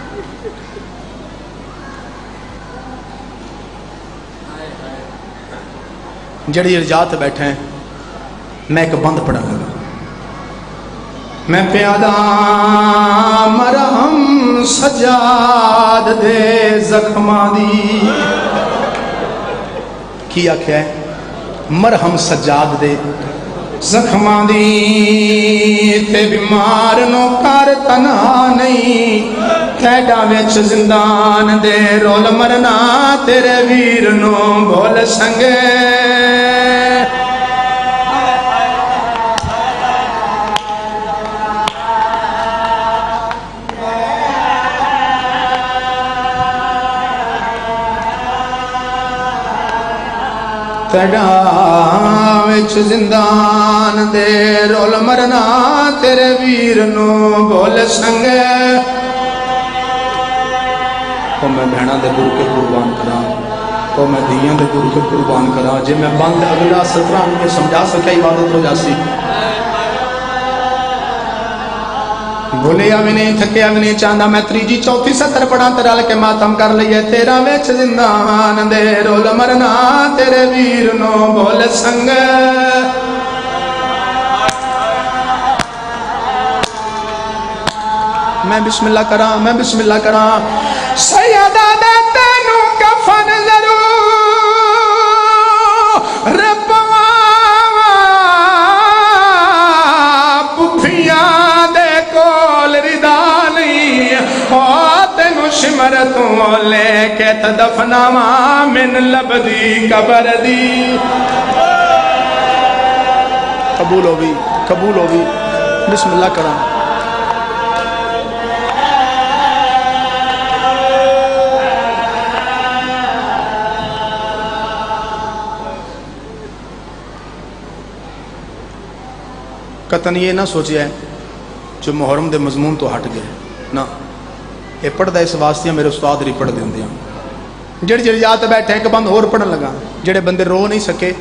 C: جڑی ارجات بیٹھے ہیں میں ایک بند پڑھا لگا میں پیادا مرہم سجاد دے زخماں دی کی آکھیا ہے مرہم سجاد دے زخماں دی تے بیمار نو کر تنہا نہیں تیڈا وچ زندان دے رول مرنا تیرے ویر نو بھول سنگے تیڈا وچ زندان دے رول مرنا تیرے ویر نو بھول سنگے او میں بہنا دے گر کے قربان کراں او میں دیاں دے گر کے قربان کراں جے میں بند اگلا 17 میں سمجھا سکیا عبادت ہو جاسی بھولیا بھی نہیں تھکیا بھی نہیں چاہتا میں تریجی چوتھی 70 پڑھا ترال کے ماتم کر لئیے تیرا ویچ زندان دے رول مرنا تیرے ویر نو بھول سنگ میں بسم اللہ کراں میں بسم اللہ کراں سیدہ دے تینو کفن ضرور ربوا پفیاں دے کول ردا نہیں تینو شمرتوں لے کے تدفناوا من لبدی قبر دی قبول ہو بھی بسم اللہ کراں قطن یہ نہ سوچے ہے جو محرم دے مضمون تو ہٹ گئے نا یہ پڑھ دا اس واسطے میرے استاد ری پڑھ دیں دیا جڑی جڑی جات بیٹھے ایک بند اور پڑھن لگا جڑے بندے رو نہیں سکے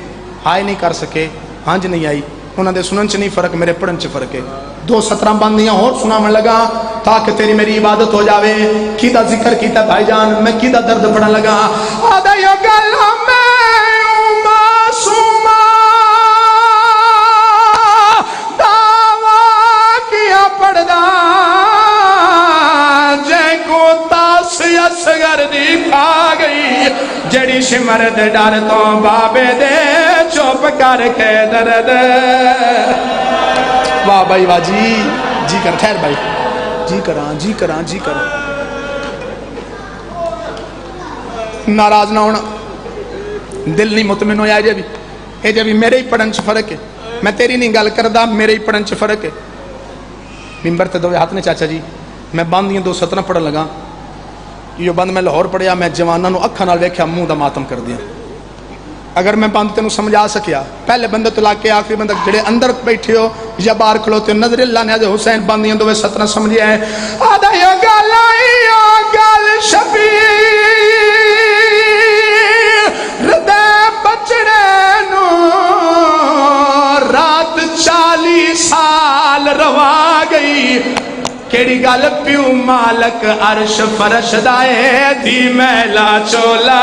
C: ہائے نہیں کر سکے ہانج نہیں آئی انہوں نے سنن چ نہیں فرق میرے پڑھن چ فرق ہے 2 17 بندیاں اور سنا من لگا تاکہ تیری میری عبادت ہو جاوے کیتا ذکر کیتا بھائی جان میں کیتا درد پڑھن لگا آدھا یو گل میں معصومہ پڑھدا جے کو تاسی اصغر دی پا گئی جڑی شمرد ڈر تو بابے دے چوپ کر کے درد واہ بھائی واہ جی کر خیر بھائی جی کراں ناراض نہ ہونا دل نہیں مطمئن ہو جائے جب میرے ہی پڑھن چ فرق ہے میں تیری نہیں گل کردا میرے ہی پڑھن چ فرق ہے ممبر تے دوے ہاتھ نے چاچا جی میں بند دیاں 2 17 پڑھن لگا یہ بند میں لاہور پڑھیا میں جواناں نو اکھاں نال ویکھیا منہ دا ماتم کر دیا اگر میں بند تینوں سمجھا سکیا پہلے بندے تو لا کے آخری بندہ جڑے اندر بیٹھے ہو یا باہر کھلوتے ہو نظر اللہ نے آج حسین بند دیاں 2 17 سمجھیا ہے آدھا یا گل شبیر دے بچڑے نو رات 40 سال روا گئی کیڑی گل پیو مالک عرش فرش دائے دی میلا چولا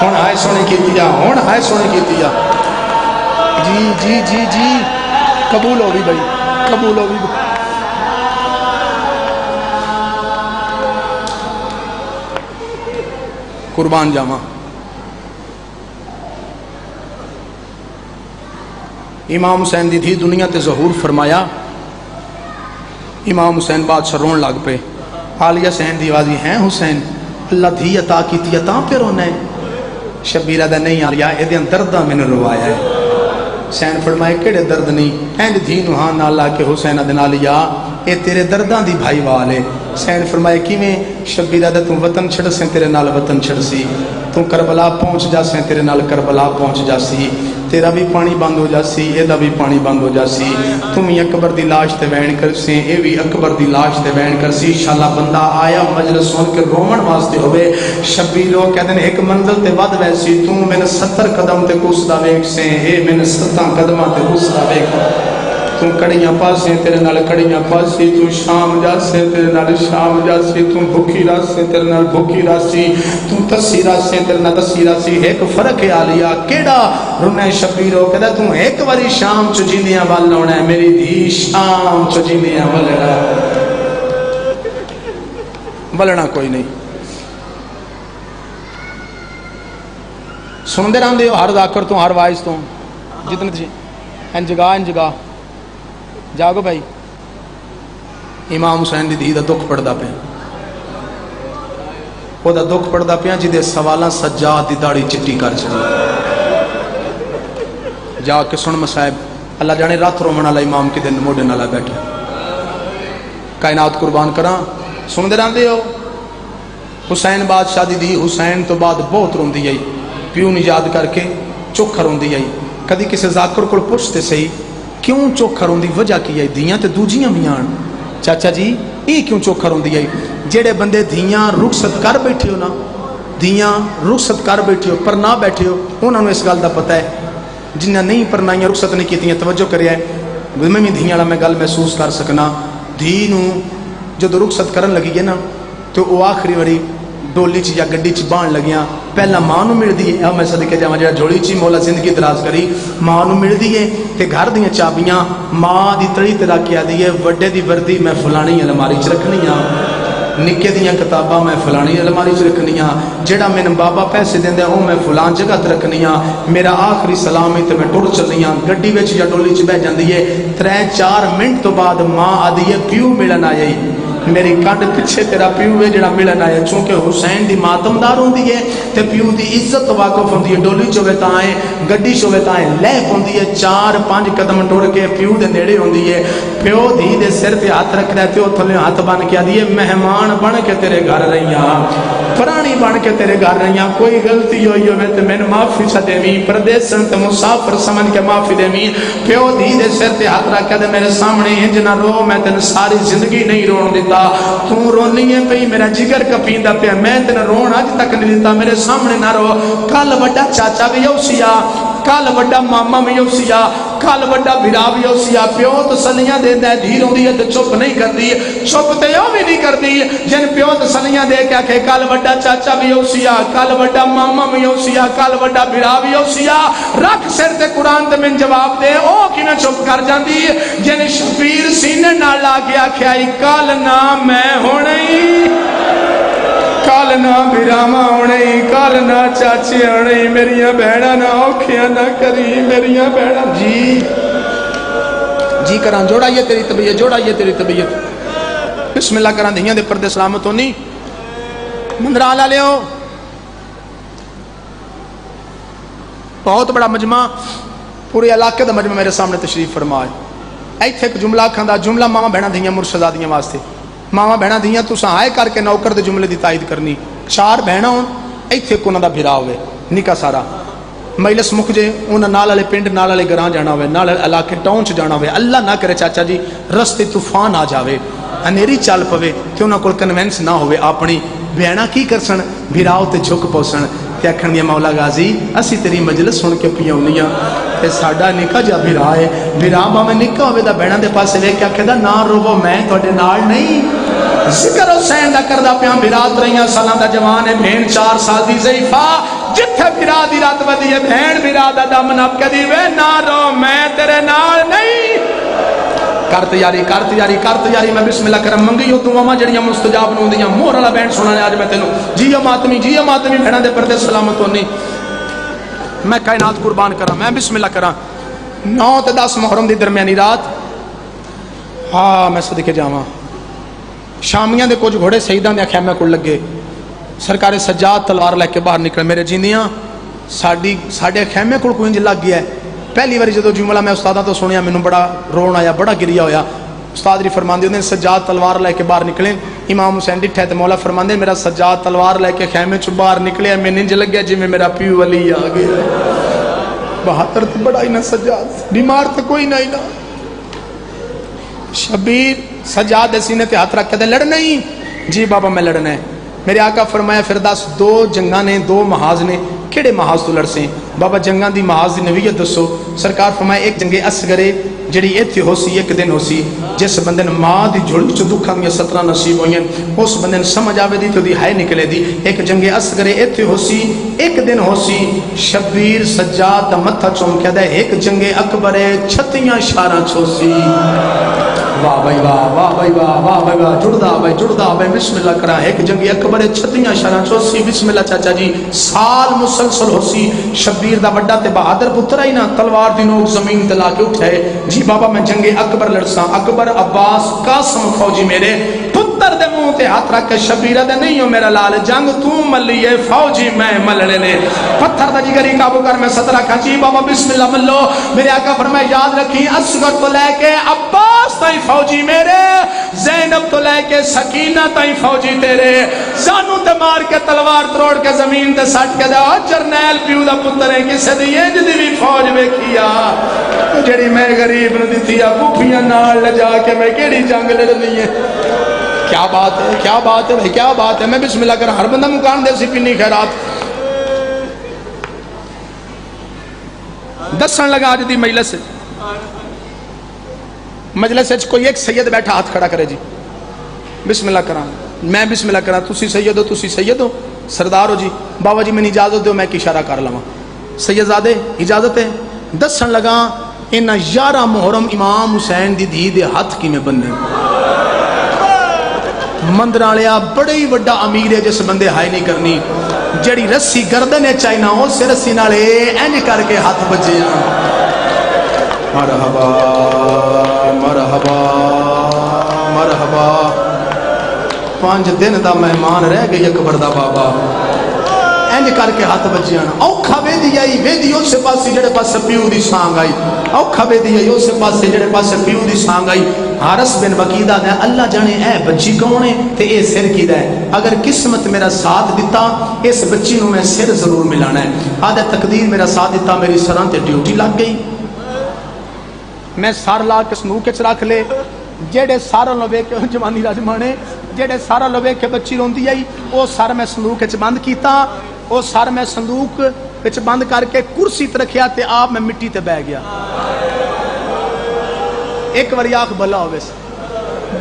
C: ہون ہائے سونے کی دیا جی قبول ہو بھی بھائی قربان جاواں امام حسین دی تھی دنیا تے ظہور فرمایا امام حسین بادشاہ رون لگ پہ عالیہ حسین دی آوازی ہیں حسین اللہ دھی عطا کیتی عطا پہ رونا ہے شبیرہ دا نہیں آلیا اے دے اندردہ میں نے روایا ہے حسین فرمائے کیڑے درد نہیں اینڈ دھی نوحان اللہ کے حسین دن آلیا اے تیرے درداں دی بھائی والے حسین فرمائے کی میں شبیرہ دا تم وطن چھڑ سے تیرے نال وطن چھڑ سی تم کربلا پہنچ جا سے تیرے نال کربلا پہنچ جا سی تیرا بھی پانی بند ہو جاسی اے دا بھی پانی بند ہو جاسی تم ہی اکبر دی لاش تے بین کر سے اے بھی اکبر دی لاش تے بین کر سی انشاءاللہ بندہ آیا مجلس سن کے رومن واسطے ہوئے شبیرو کہتے ہیں ایک منزل تے ود ویسی تم میں 70 قدم تے کس دا ویک سے اے میں 70 قدمہ تے کس دا ویک تو کڑیاں پاسے تیرے نال کڑیاں پاسی، تو شام جاسے تیرے نال شام جاسی، تو بھوکی راسے تیرے نال بھوکی راسی، تو تسی راسے تیرے نال تسی راسی۔ ایک فرق ہے آلیا کیڑا رونے شبیرو کہتا تو ایک واری شام چو جیندیاں وال ہونا ہے میری دھی، شام چو جیندیاں بلنا کوئی نہیں۔ سندے رہن دے ہر ذاکر تو ہر وائز تو جتنے تھی ان جگہ جاگو بھائی۔ امام حسین دی دھی دا دکھ پڑھدا پیا، وہ دا دکھ پڑھدا پیا جی دے سوالاں سجاد دی داڑھی چٹی کر چلی۔ جا کے سن مصائب، اللہ جانے رات رومن والا امام کے دن موڈے نالا بیٹھا، کائنات قربان کراں۔ سن دے رہندے ہو حسین بادشاہ دی دھی حسین تو بعد بہت روندی آئی، پیو نہیں یاد کر کے چوکھا روندی آئی۔ کدی کسی ذاکر کو پوچھتے سہی کیوں چوکھا روندی، وجہ کی آئی؟ دھیاں تے دوجیاں بھی آن، چاچا جی یہ کیوں چوکھا روندی آئی؟ جیڑے بندے دھیاں رخصت کر بیٹھے ہو نا، دھیاں رخصت کر بیٹھے ہو پر نہ بیٹھے ہو، انہوں نے اس گل دا پتہ ہے۔ جنہیں نہیں پرنائیاں رخصت نہیں کیتیاں توجہ کریا ہے، میں بھی دھیاں والا میں گل محسوس کر سکنا۔ دھی نو جدو رخصت کرن لگی ہے نا تو وہ آخری واری ڈولی چ یا گڈی چ بان لگیاں، پہلا ماں نو ملدی ہے، میں صدقے جاواں جڑا جوڑی چ مولا زندگی دراز کری، ماں نو ملدی ہے تے گھر دیاں چابیاں ماں دی تڑی تے رکھ کے آدی ہے وڈے دی وردی میں فلانی الماری چ رکھنی ہاں، نکے دیاں کتاباں میں فلانی الماری چ رکھنی ہاں، جڑا مینوں بابا پیسے دیندا او میں فلان جگہ تے رکھنی ہاں، میرا آخری سلام ہے تے میں ٹر چلنی ہاں۔ گڈی وچ یا ڈولی چ بیٹھ جاندی ہے، 3-4 منٹ تو بعد ماں آدی ہے پیو ملن آئی، میری کڈ پیچھے تیرا پیو ہے جڑا ملن آیا، چونکہ حسین دی ماتمدار ہوندی ہے تے پیو دی عزت واقف ہوندی ہے، ڈولی چوے تاں ہے گڈی چوے تاں ہے لے ہوندی ہے، 4-5 قدم ٹر کے پیو دے نیڑے ہوندی ہے، پیو دھی دے سر تے ہاتھ رکھ دے تے او تھلے ہاتھ بن کے آدی ہے مہمان بن کے تیرے گھر رہیاں، پرانی بن کے تیرے گھر رہیاں، کوئی غلطی ہوئی ہوے تے مینوں معافی چا دیویں، پردیسن تے مسافر سمجھ کے معافی دیویں۔ پیو دھی دے سر تے ہاتھ رکھ کے میرے سامنے انج نہ رو، میں تینوں ساری زندگی نہیں رون دیتا، تو رونی ہے پئی میرا جگر کپیندا پیا، میں تینوں رون اج تک نہیں دیتا، میرے سامنے نہ رو۔ کل وڈا چاچا بھی اوسیا، کل وڈا ماما بھی اوسیا، کل وڈا بھرا بھی اوسیا، پیو تسلیاں دیندا ہے، دھی روندی ہے تے چپ نہیں کردی، چپ تے او بھی نہیں کردی، جن پیو تسلیاں دے کے آکھے کل وڈا چاچا بھی اوسیا، کل وڈا ماما بھی اوسیا، کل وڈا بھرا بھی اوسیا، رکھ سر تے قرآن تے من جواب دے، او کیویں چپ کر جاندی، جن شبیر سینے نال لا کے آکھیا کل نہ میں ہونے، کل نہ بھراواں ہونے، کل نہ چاچے ہونے، میریاں بہناں نہ اوکھیاں نہ کری، میریاں بہناں جی کراں جوڑائیے تیری طبیعت، جوڑائیے تیری طبیعت، بسم اللہ کراں دھیاں دے پردے سلامت ہونی۔ مندرا لا لیو، بہت بڑا مجمع، پورے علاقے دا مجمع میرے سامنے تشریف فرمائے۔ ایتھے ایک جملہ کھاندا، جملہ ماما بہنا دھیاں مرشدادیاں واسطے، ماما بہنا دھیاں تساں آئے کر کے نوکر دے جملے دی تائید کرنی، 4 بہنا ہون، ایتھے کو انہاں دا بھرا ہوئے، نکاح سارا مجلس مک جے، انہاں نال والے پنڈ نال والے گراں جانا ہوئے، نال علاقے ٹاؤن چ جانا ہوئے، اللہ نہ کرے چاچا جی رستے طوفان آ جاوے، انیری چل پوے تے انہاں کول کنوینس نہ ہوئے، اپنی بہنا کی کرسن بھراؤ تے جھک پوسن تے آکھن گے مولا غازی اسی تیری مجلس سن کے پیاونیاں تے ساڈا نکاح جا بھرا ہے، بھرا باویں نکاح ہوے دا بہنا دے پاسے ویکھ کے آکھے دا نہ روو میں تواڈے نال نہیں، ذکر حسین دا کردا پیاں، بھرا 3 سالاں دا جوان ہے، بہن 4 سال دی ضعیفہ، جتھے بھرا دی رات ودی ہے بہن بھرا دا دم نپ کے دی وے نہ رو میں تیرے نال نہیں، کر تیاری کر تیاری کر تیاری، میں بسم اللہ کرم منگی ہو دعاواں جڑیاں مستجاب نوں ہوندیاں، مہر والا بینڈ سنانے اج میں تینوں جی ماتمی بہناں دے پردے سلامت ہونی، میں کائنات قربان کراں، میں بسم اللہ کراں۔ 9 تے 10 محرم دی درمیانی رات، ہاں میں صدقے جاواں، شامیاں دے کچھ گھوڑے شہیداں دے خیمے کول لگے، سرکار سجاد تلوار لے کے باہر نکلے، میرے جیندیاں ساڈے خیمے کول کوئی انج لگ گیا ہے۔ پہلی باری جدو جملہ میں استاداں تو سنیا مینوں بڑا رون آیا، بڑا گریا ہویا، استاد جی فرماندے ہوندے سجاد تلوار لے کے باہر نکلے، امام حسین ڈٹھے تے مولا فرماندے میرا سجاد تلوار لے کے خیمے چ باہر نکلیا، میں انج لگیا جویں میرا پیو علی آ گیا، بہادر تے بڑا ہی نہ سجاد، بیمار تے کوئی نہیں نا، شبیر سجاد دے سینے تے ہاتھ رکھ کے لڑنا ہی، جی بابا میں لڑنا ہے، میرے آقا فرمایا پھر 2 جنگاں نے 2 محاذ نے، کیڑے محاذ تو لڑ سے؟ بابا جنگاں دی محاذ دی نویت دسو، سرکار فرمایا ایک جنگ اصغر جڑی ایتھے ہو سی ایک دن ہو سی جس بندے نے ماں دی جھڑ چ دکھاں دی 17 نصیب ہوئیں اس بندے نے سمجھ آوے دی تو دی ہائے نکلے دی ایک جنگ اصغر ایتھے ہو سی ایک دن ہو سی شبیر سجاد دا متھا چوم کے دے ایک جنگ اکبر 36 شاراں چھو سی واہ بھائی واہ واہ بھائی واہ واہ بھائی واہ جڑدا بھائی بسم اللہ کرا ایک جنگ اکبر 36 شاراں چھو سی بسم اللہ چاچا جی سال مسلسل ہو سی شبیر دا بڑا تے بہادر پتر آئی نا تلوار دی نوک زمین تے لا کے اٹھائے جی بابا میں جنگ اکبر لڑساں اکبر عباس قاسم فوجی میرے پتر دے منہ تے ہاتھ رکھ کے شبیرہ دے نہیں ہو میرا لال جنگ تو ملی ہے فوجی میں ملنے نے پتھر دا جگری قابو کر میں سترہ کھا جی بابا بسم اللہ ملو میرے آقا فرمائے یاد رکھی اصغر تو لے کے عباس تائیں فوجی میرے زینب تو لے کے سکینہ تائیں فوجی تیرے زانو تے مار کے تلوار تروڑ کے زمین تے سٹ کے دے جرنیل پیو دا پتر ہے کسے دی یہ جدی بھی فوج میں کیا جڑی میں غریب نو دیتی ہے بھوپیاں نال لجا کے میں کیڑی جنگ لڑنی ہے کیا بات ہے کیا بات ہے کیا بات ہے میں بسم اللہ کر ہر بندہ مکان دے سی پینی خیرات دسن لگا آج دی مجلس سے کوئی ایک سید بیٹھا ہاتھ کھڑا کرے جی بسم اللہ کرا میں بسم اللہ کرا تسی سید ہو سردار ہو جی بابا جی میں اجازت دو میں ایک اشارہ کر لواں سید زادے اجازت ہے دسن لگا ان 11 محرم امام حسین دی دھی دے ہاتھ کی میں بننے مندرالیا بڑے ہی وڈا امیر ہے جس بندے ہائی نہیں کرنی جڑی رسی گردن ہے چائنا اس رسی نالے اینج کر کے ہاتھ بجے مرحبا مرحبا مرحبا 5 دن دا مہمان رہ گئی اکبر دا بابا اینج کر کے ہاتھ بجے اوکھا وے دی آئی وے دی اس پاس جڑے پاس پیو دی سانگ آئی اوکھا وے دی آئی اس پاس جڑے پاس پیو دی سانگ آئی حارس بن وقیدہ دے اللہ جانے اے بچی کون ہے تے اے سر کی دے اگر قسمت میرا ساتھ دیتا اس بچی نو میں سر ضرور ملانا ہے آدھے تقدیر میرا ساتھ دیتا میری سران تے ڈیوٹی لگ گئی میں سار لا کے سنوک چ رکھ لے جڑے سارا لوے کے جوانی راجمانے جڑے سارا لوے کے بچی روندی آئی او سار میں صندوق چ بند کیتا او سار میں صندوق وچ بند کر کے کرسی تے رکھیا تے آپ میں مٹی تے بہ گیا ایک واری آنکھ بھلا ہوئے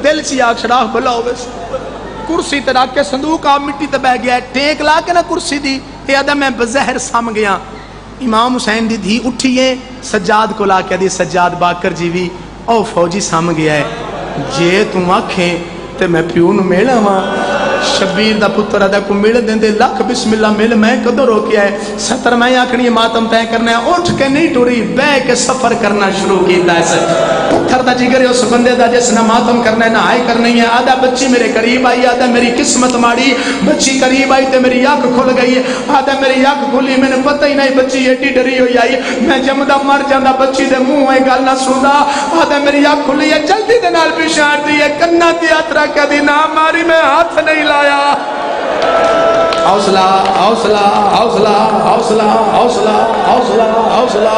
C: دل چی آنکھ شراخ بھلا ہوئے کرسی تے رکھ کے صندوق آپ مٹی تے بہ گیا ٹیک لا کے نا کرسی دی تے آدھا میں بزہر سام گیا امام حسین دی دھی اٹھیے سجاد کو لا کے دی سجاد باکر جی بھی او فوجی سام گیا ہے جے تم آکھیں تے میں پیو نو میلا ماں شبیر دا پتر آدھا کو میل دیں دے لاکھ بسم اللہ میل میں کدھر ہو کیا ہے 70 میں آکھنی ماتم طے کرنا ہے اٹھ کے نہیں ٹوری بے کے سفر کرنا شروع کیتا ہے پتھر دا جگر اس بندے دا جس نہ ماتم کرنا ہے نہ آئے کرنی ہے آدھا بچی میرے قریب آئی آدھا میری قسمت ماڑی بچی قریب آئی تے میری آنکھ کھل گئی آدھا میری آنکھ کھلی میں نے پتہ ہی نہیں بچی ایڈی ڈری ہوئی آئی میں جمدہ مر جاندہ بچی دے منہ ہے گل نہ سوندا آدھا میری آنکھ کھلی ہے جلدی دے نال پیش آتی ہے کنا دی اترا کے دی نہ ماری میں ہاتھ نہیں لایا حوصلہ حوصلہ حوصلہ حوصلہ حوصلہ حوصلہ حوصلہ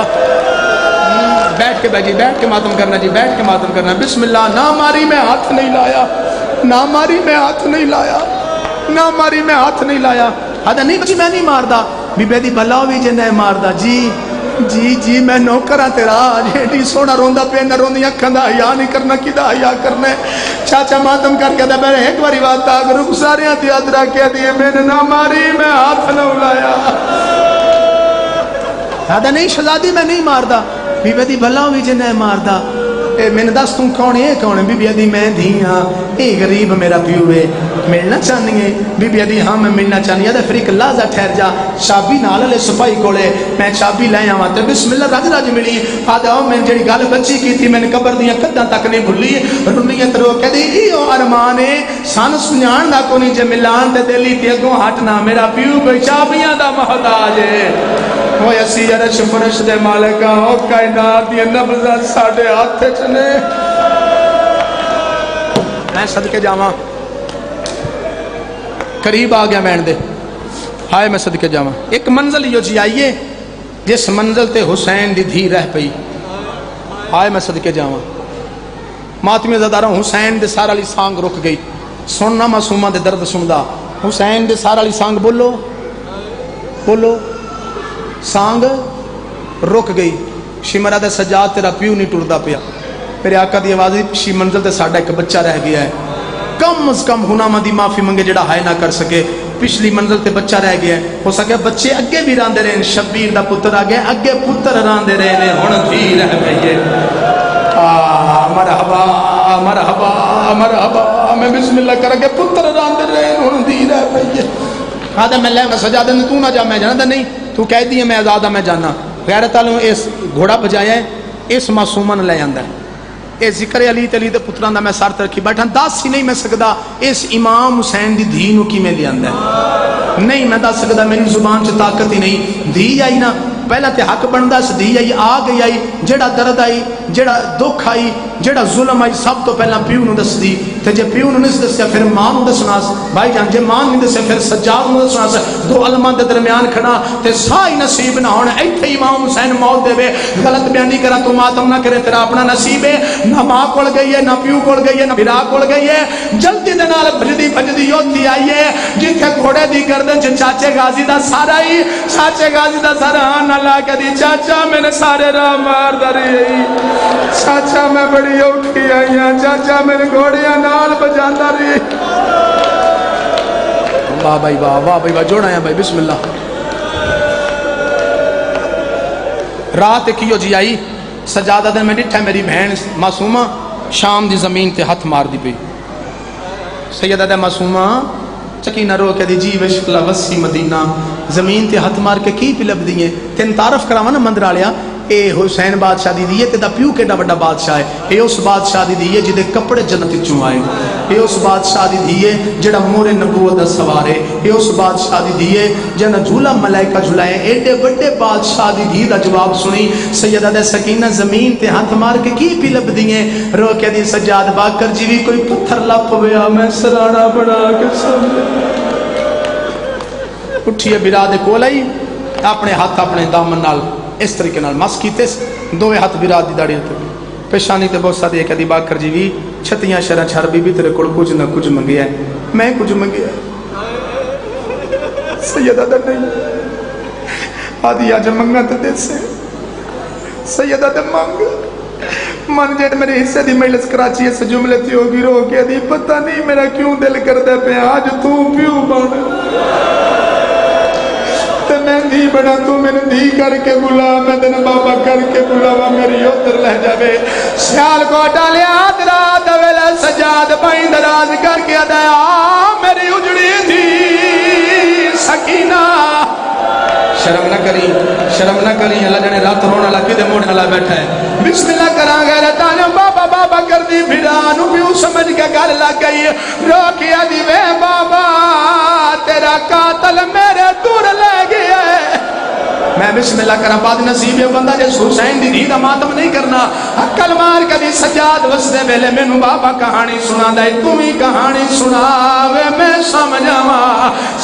C: بیٹھ کے بیٹھی بیٹھ کے ماتم کرنا جی بیٹھ کے ماتم کرنا بسم اللہ نہ ماری میں ہاتھ نہیں لایا نہ ماری میں ہاتھ نہیں لایا نہ ماری میں ہاتھ نہیں لایا آدھا نہیں بچی میں نہیں ماردا بی بیدی بھلا ہوئی جے نہیں ماردا جی جی جی میں نوکرہ تیرا جیٹی سونا روندہ پہ نہ روندی اکھندہ حیا نہیں کرنا کدہ حیا کرنے چاچا ماتم کر کے دے میں ایک باری بات تاک رک ساریاں تھی ادرا کیا دیئے میں نے نہ ماری میں ہاتھ نہ الایا آدھا نہیں شہزادی میں نہیں ماردا بی بیدی بھلا ہوئی جے نہیں ماردا اے میں نے دس تم کون ہے کون ہے بی بی ادھی میں دھیاں اے غریب میرا پیو ہے ملنا چاہنی ہے بی بی ادھی ہاں میں ملنا چاہنی ہے دے پھر ایک لازہ ٹھہر جا چابی نال لے سپائی کولے میں چابی لے آواں تے بسم اللہ راج راج ملی آدھا میں جڑی گل بچی کی تھی میں نے قبر دیاں قداں تک نہیں بھلی رنیت رو کے دی ایو ارمان ہے سان سنجان دا کو نہیں جے ملان تے دلی تے اگوں ہٹنا میرا پیو بے چابیاں دا محتاج ہے وہ اسی عرش فرش دے مالکا ہو کائنات دی نبضہ ساڑھے ہاتھے چنے میں صدقے جاواں قریب آ گیا میں دے ہائے میں صدقے جاواں ایک منزل یہ جی آئیے جس منزل تے حسین دی دھی رہ پئی ہائے میں صدقے جاواں ماتمی زداروں حسین دے سارا لی سانگ رک گئی سننا معصومہ دے درد سندا حسین دے سارا لی سانگ بولو بولو سانگ رک گئی شمرہ دے سجاد تیرا پیو نہیں ٹردہ پیا میرے آقا دی آواز پچھلی منزل تے ساڈا ایک بچہ رہ گیا ہے، کم از کم گناہاں دی معافی منگے جڑا ہائے نہ کر سکے، پچھلی منزل تے بچہ رہ گیا ہے، ہو سکے بچے اگے بھی راندے رہے، شبیر دا پتر آ گیا، اگے پتر راندے رہے نے، ہن دھی رہ گئی ہے۔ مرحبا مرحبا مرحبا، میں بسم اللہ کر کے پتر راندے رہے، ہن دھی رہ گئی ہے۔ آدھا میں لے میں سجادہ نے تو نہ جا، میں جانا نہیں، تو کہہ دی میں آزادہ میں جانا۔ غیرت والوں اس گھوڑا بجایا ہے، اس معصومہ نے لے آندا ہے، اے ذکر علی تے علی دے پتراں دا میں سر تے رکھی بیٹھا، دس ہی نہیں میں سکدا اس امام حسین دی دھی نو کی میں لے آندا ہے، نہیں میں دس سکدا، میری زبان چ طاقت ہی نہیں۔ دھی آئی نا پہلا تے حق بندا اس، دھی آئی آ گئی، آئی جڑا درد آئی، جڑا دکھ آئی، جڑا ظلم آئی، سب تو پہلا پیو نو دس دی، تے جے پیو نو نہیں دسیا پھر ماں نو دسنا، بھائی جان جے ماں نہیں دسیا پھر سجاد نو دسنا، دو علماء دے درمیان کھڑا تے سائی نصیب نہ ہونا، ایتھے امام حسین موت دے وے، غلط بیانی کرا تو ماتم نہ کرے، تیرا اپنا نصیب ہے، نہ ماں کول گئی ہے، نہ پیو کول گئی ہے، نہ بھرا کول گئی ہے، جلدی دے نال بھجدی بھجدی اوتھی آئی ہے، جتھے گھوڑے دی گردن چ چاچے غازی دا سارا ہی، چاچے غازی دا سارا نہ لا کے دی، چاچا میں نے سارے راہ مار دری، چاچا میں بڑی اوکھی آئی ہاں، چاچا میرے گھوڑیاں نال بجاندا رہی۔ واہ بھائی واہ، واہ بھائی واہ، جوڑا ہے بھائی، بسم اللہ۔ رات کیو جی آئی، سجادہ دن میں ڈٹھا میری بہن معصومہ شام دی زمین تے ہاتھ مار دی پئی، سیدہ دے معصومہ چکینہ رو کے دی، جی وشک اللہ وسی مدینہ، زمین تے ہاتھ مار کے کی پی لب دیئے، تین تعارف کراوا نا مندر آلیا، اے حسین بادشاہ دی دیئے، تے دا پیو کے دا بڑا بادشاہ ہے، اے اس بادشاہ دی دیئے جدے کپڑے جنتی چوں آئے، اے اس بادشاہ دی دیئے جڑا مور نبوت دا سوارے، اے اس بادشاہ دی دیئے جنہ جھولا ملائکہ جھلائے، ایڈے بڑے بادشاہ دی دی دا جواب سنی، سیدہ دے سکینہ زمین تے ہاتھ مار کے کی پی لب دیئے، رو کے دی سجاد باکر جی بھی کوئی پتھر لپ ہویا، میں سرانا بڑا کے سامنے اٹھیے برا دے کولائی، اپنے ہاتھ اپنے دامن نال اس طریقے نال مس کیتے، دوے ہاتھ برا دی داڑی تے پیشانی تے بوسا دے کے دی باکر جی بھی چھتیاں شرح چھڑ بی تیرے کول کچھ نہ کچھ منگیا ہے، میں کچھ منگیا ہے، سیدہ دے نہیں آدھی آج منگا تے دے سے، سیدہ دے مانگ من جیٹ میرے حصے دی مجلس کراچی سے جملے تھی ہوگی، رو کے دی پتہ نہیں میرا کیوں دل کر دے پہ آج تو پیو بنا تے میں دی بنا، تو میرے دی کر کے بلا، میں دن بابا کر کے بلا، میری ادھر لہ جاوے سیال کو ڈالیا درا دویلا سجاد پائیں دراز کر کے دیا میری اجڑی تھی سکینہ، شرم نہ کری، شرم نہ کری، اللہ جانے رات رونا لگی دے موڑنے لگا بیٹھا ہے، بسم اللہ کرا گئے رتانے بابا بابا کر دی بھیڑانو پیو سمجھ کے گھر لگ گئی، رو کیا دی وے بابا تیرا قاتل میرے دور لے گیا ہے، میں بسم اللہ کرا بعد نصیب ہے بندہ جس حسین دی دید ماتم نہیں کرنا، عقل مار کدی سجاد وسدے ویلے میں نو بابا کہانی سنا دائی، تمہیں کہانی سنا وے میں سمجھاما،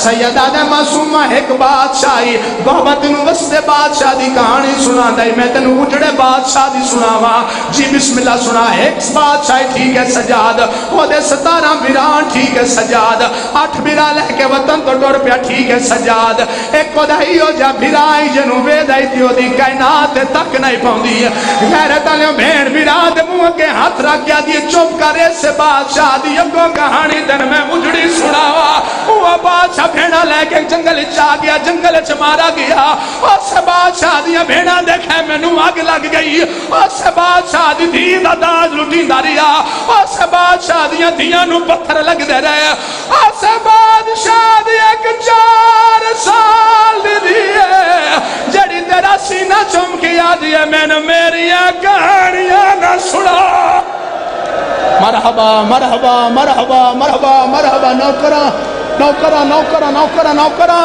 C: سیدہ دے معصومہ ایک بادشاہی، بابا تنو وسدے بادشاہ دی کہانی سنا دائی، میں تنو اجڑے بادشاہ دی سناوا، جی بسم اللہ سنا، ایک بادشاہی ٹھیک ہے سجاد، وہ دے 17 بیران ٹھیک ہے سجاد، 8 بیران لے کے وطن تو ڈور پیا ٹھیک ہے سجاد، ایک خدائی ہو جا بیرائی جنوبے دائی دیو دی کائنات تک نہیں پاؤندی ہے، غیرت علیوں بھین بیراد منہ کے ہاتھ رکھ گیا دی چپ کرے سے بادشاہ دی اگو کہانی دن میں اجڑی سناوا، وہ بادشاہ بھینا لے کے جنگل چا گیا، جنگل چ مارا گیا، اس بادشاہ دیا بھینا دیکھے میں نو آگ لگ گئی، اس بادشاہ دی دید داز لٹی داریا، اس بادشاہ دیا دیا نو پتھر لگ دے رہے، اس بادشاہ دیا ایک 4 سال دی دیئے جڑی تیرا سینہ چمکیا دیئے میں نے میری کہانیاں نہ سنا، مرحبا مرحبا مرحبا مرحبا مرحبا، نوکرہ نوکرہ نوکرہ نوکرہ نوکرہ،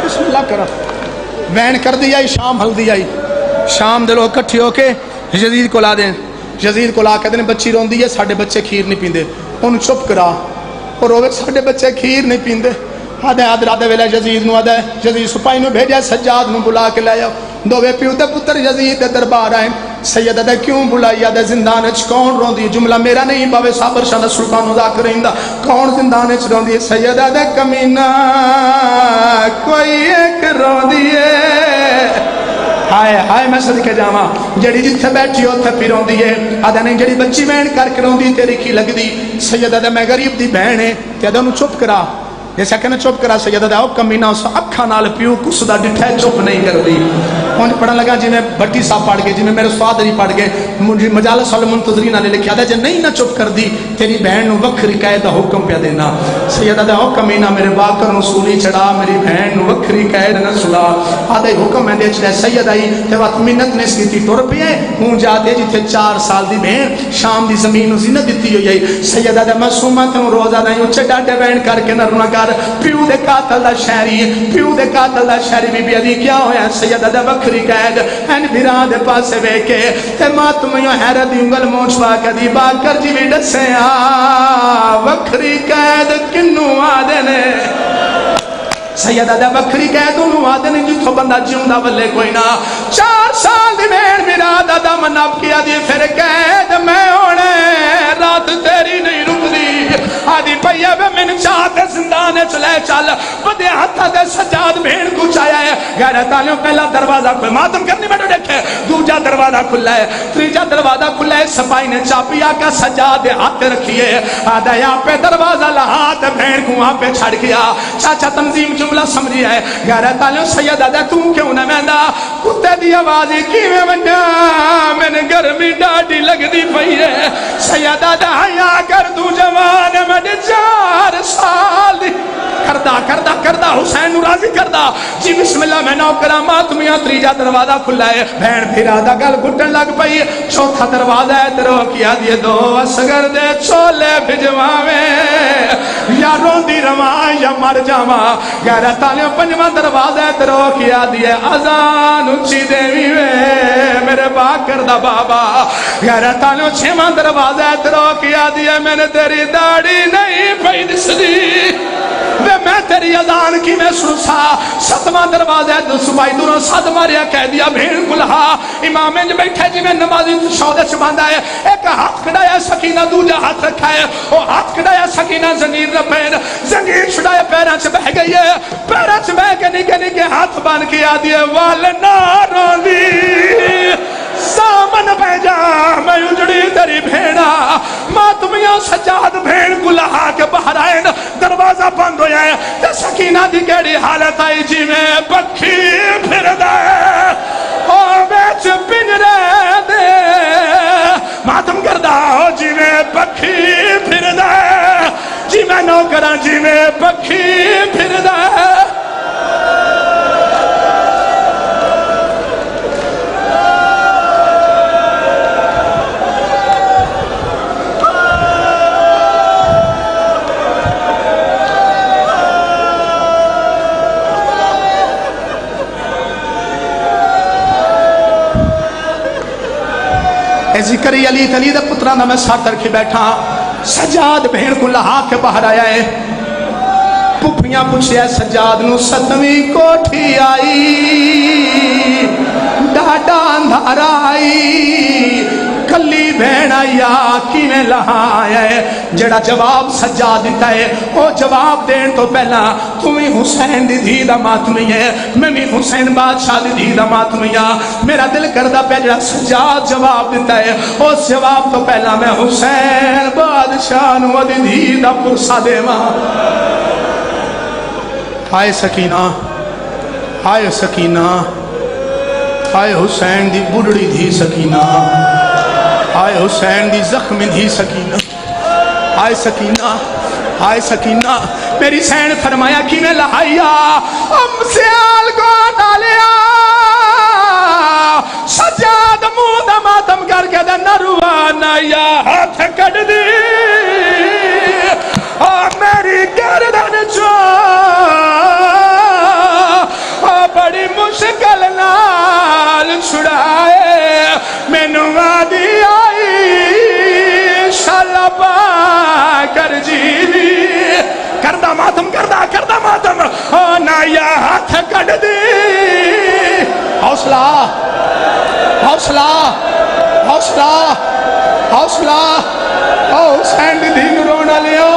C: بسم اللہ کرا، وین کر دیا شام ہل دیا، شام دے لوگ کٹھی ہو کے یزید کو لا دیں، یزید کو لا کے دیں بچی رون دی ہے، ساڑھے بچے کھیر نہیں پیندے، انہوں چپ کرا اور روے ساڑھے بچے کھیر نہیں پیندے، آدھے آدھے ویلے یزید نو آدھے یزید سپاہی نو بھیجا سجاد نو بلا کے لے آؤ، دووے پیو دے پتر یزید دے دربار آئے، سید دے کیوں بلائی آدھے زندان اچ کون رون دی، جملہ میرا نہیں باوے صابر شاہ سلطان ذاکر رہندہ، کون زندان اچ رون دی، سید دے کمینہ کوئی ایک رون دیئے، ہائے ہائے میں صدقے جاواں جڑی جتھے بیٹھی اوتھے پھر روندی ہے آدھا نہیں جڑی بچی بہن کر کے روندی تیری کی لگدی سیدہ دے میں غریب دی بہن ہے تے ادھا چپ کرا جیسا کہ چپ کرا سیدہ دا کمینہ اس اکھاں نال پیو کس دا ڈٹھے چپ نہیں کر دی ہن پڑھن لگا جی میں بھٹی صاحب پڑھ گئے جی میں میرے استاد نہیں پڑھ گئے مجھے مجالس المنتظرین نے لکھا تھا جے نہیں نہ چپ کر دی تیری بہن نو وکھری قید دا حکم پیا دینا سیدہ دا کمینہ میرے باکر نو سولی چڑھا میری بہن نو وکھری قید نہ سلا آدھے حکم میں دے چڑھے سیدہ ہی تے وقت منت نے اس کی ٹر پیے ہوں جا دے جتے 4 سال دی بہن شام دی زمین نو زینت دیتی ہوئی سیدہ دا معصومت نو روزہ دا اچھے ڈاٹے بہن کر کے نہ رونا کر پیو دے قاتل دا شہری پیو دے قاتل دا شہری بی بی علی کیا ہویا سیدہ دا وکھری قید این بھیران دے پاسے ویکے تے ماتمیوں حیرت دی انگل مونچ پاکا دی باکر جی بھی ڈسے وکھری قید کنو آدھے نے سیدہ دا وکھری قید انہوں آدھے نے جتھو بندہ جیوندہ بلے کوئی نہ 4 سال دی بین میرا دادا مناب کیا دی پھر قید میں ہونے رات تیری نہیں رک دی آدھی پہیا بے من چاہتے زندانے چلے چل بدے ہاتھا دے سجاد بھین کو چایا ہے غیرت آلیوں پہلا دروازہ کھل ماتم کرنی بیٹھو دیکھے دوجہ دروازہ کھلا ہے تریجہ دروازہ کھلا ہے سپائی نے چاپی آکا سجاد دے ہاتھ رکھیے آدھا یہاں پہ دروازہ لہات بھین کو وہاں پہ چھڑ گیا چاچا تنظیم جملہ سمجھی ہے غیرت آلیوں سید آدھا تم کیوں نہ مہندہ کتے دی آوازی کی میں بنیا میں نے گرمی ڈاڑی لگ دی پئی ہے سید آدھا حیاء کر دو جوان میں 4 سال دی کردہ حسین نو راضی کردہ جی بسم اللہ میں نوکرہ ماتمیاں تریجہ دروازہ کھلا ہے بہن پھر آدھا گل گھٹن لگ پئی چوتھا دروازہ ہے ترو کیا دیے 2 اسگر دے چولے بھجواویں یا روندی رواں یا مر جاواں گہرہ تالیوں 5واں دروازہ ہے ترو کیا دیے اذان اچھی دیوی وے میرے باکر دا بابا گہرہ تالیوں 6واں دروازہ ہے ترو کیا دیے میں نے تیری داڑھی نہیں پئی دس دی میں تیری اذان کی میں سنسا 7واں دروازہ ہے صبح دوروں صد ماریا کہہ دیا بھین کلہا امام جو بیٹھے جی میں نمازی شودہ چباندہ ہے ایک ہاتھ کڑایا سکینہ دوجہ ہاتھ رکھا ہے وہ ہاتھ کڑایا سکینہ زنگیر نہ پیر زنگیر چھڑایا پیران سے بہ گئی ہے پیران سے بہ کے نکے ہاتھ بان کیا دیے والنا روندی سامن پہ جا میں اجڑی تیری بھیڑا ماتمیاں سجاد بھیڑ کو لہا کے باہر آئے دروازہ بند ہو جائے تے سکینہ دی کیڑی حالت آئی جی میں پکھی پھر دے او بیچ پنجرے دے ماتم کردہ ہو جی میں پکھی پھر دے جی میں نوکرہ جی میں پکھی پھر دے ذکری علی تلی دا پتران دا میں ساتھ رکھی بیٹھا سجاد بہن کو لہا کے باہر آیا ہے پپیاں پوچھے سجاد نو 7ویں کوٹھی آئی ڈاڈا اندھارا آئی کلی بہن آیا کی میں لہا آیا ہے جڑا جواب سجاد دیتا ہے وہ جواب دین تو پہلا تمہیں حسین دی دھی دا ماتمی ہے میں بھی حسین بادشاہ دی دھی دا ماتمی ہے میرا دل کردہ پہ جڑا سجاد جواب دیتا ہے اس جواب تو پہلا میں حسین بادشاہ نو دی دھی دا پرسا دے ماں ہائے سکینہ ہائے سکینہ ہائے حسین دی بڑڑی دھی سکینہ ہائے حسین دی زخم دھی سکینہ ہائے سکینہ ہائے سکینہ میری سین فرمایا کی میں لہائیا ام سیال کو ڈالیا سجاد مودہ ماتم کر کے دے نروانا یا ہاتھ کٹ دی اور میری گردن چو بڑی مشکل نال چھڑائے میں نوادی آئی شلبا کر جی کردہ ماتم کردہ ماتم نایا ہاتھ کٹ دی حوصلہ حوصلہ حوصلہ حوصلہ او حسین دی دین رونا لیو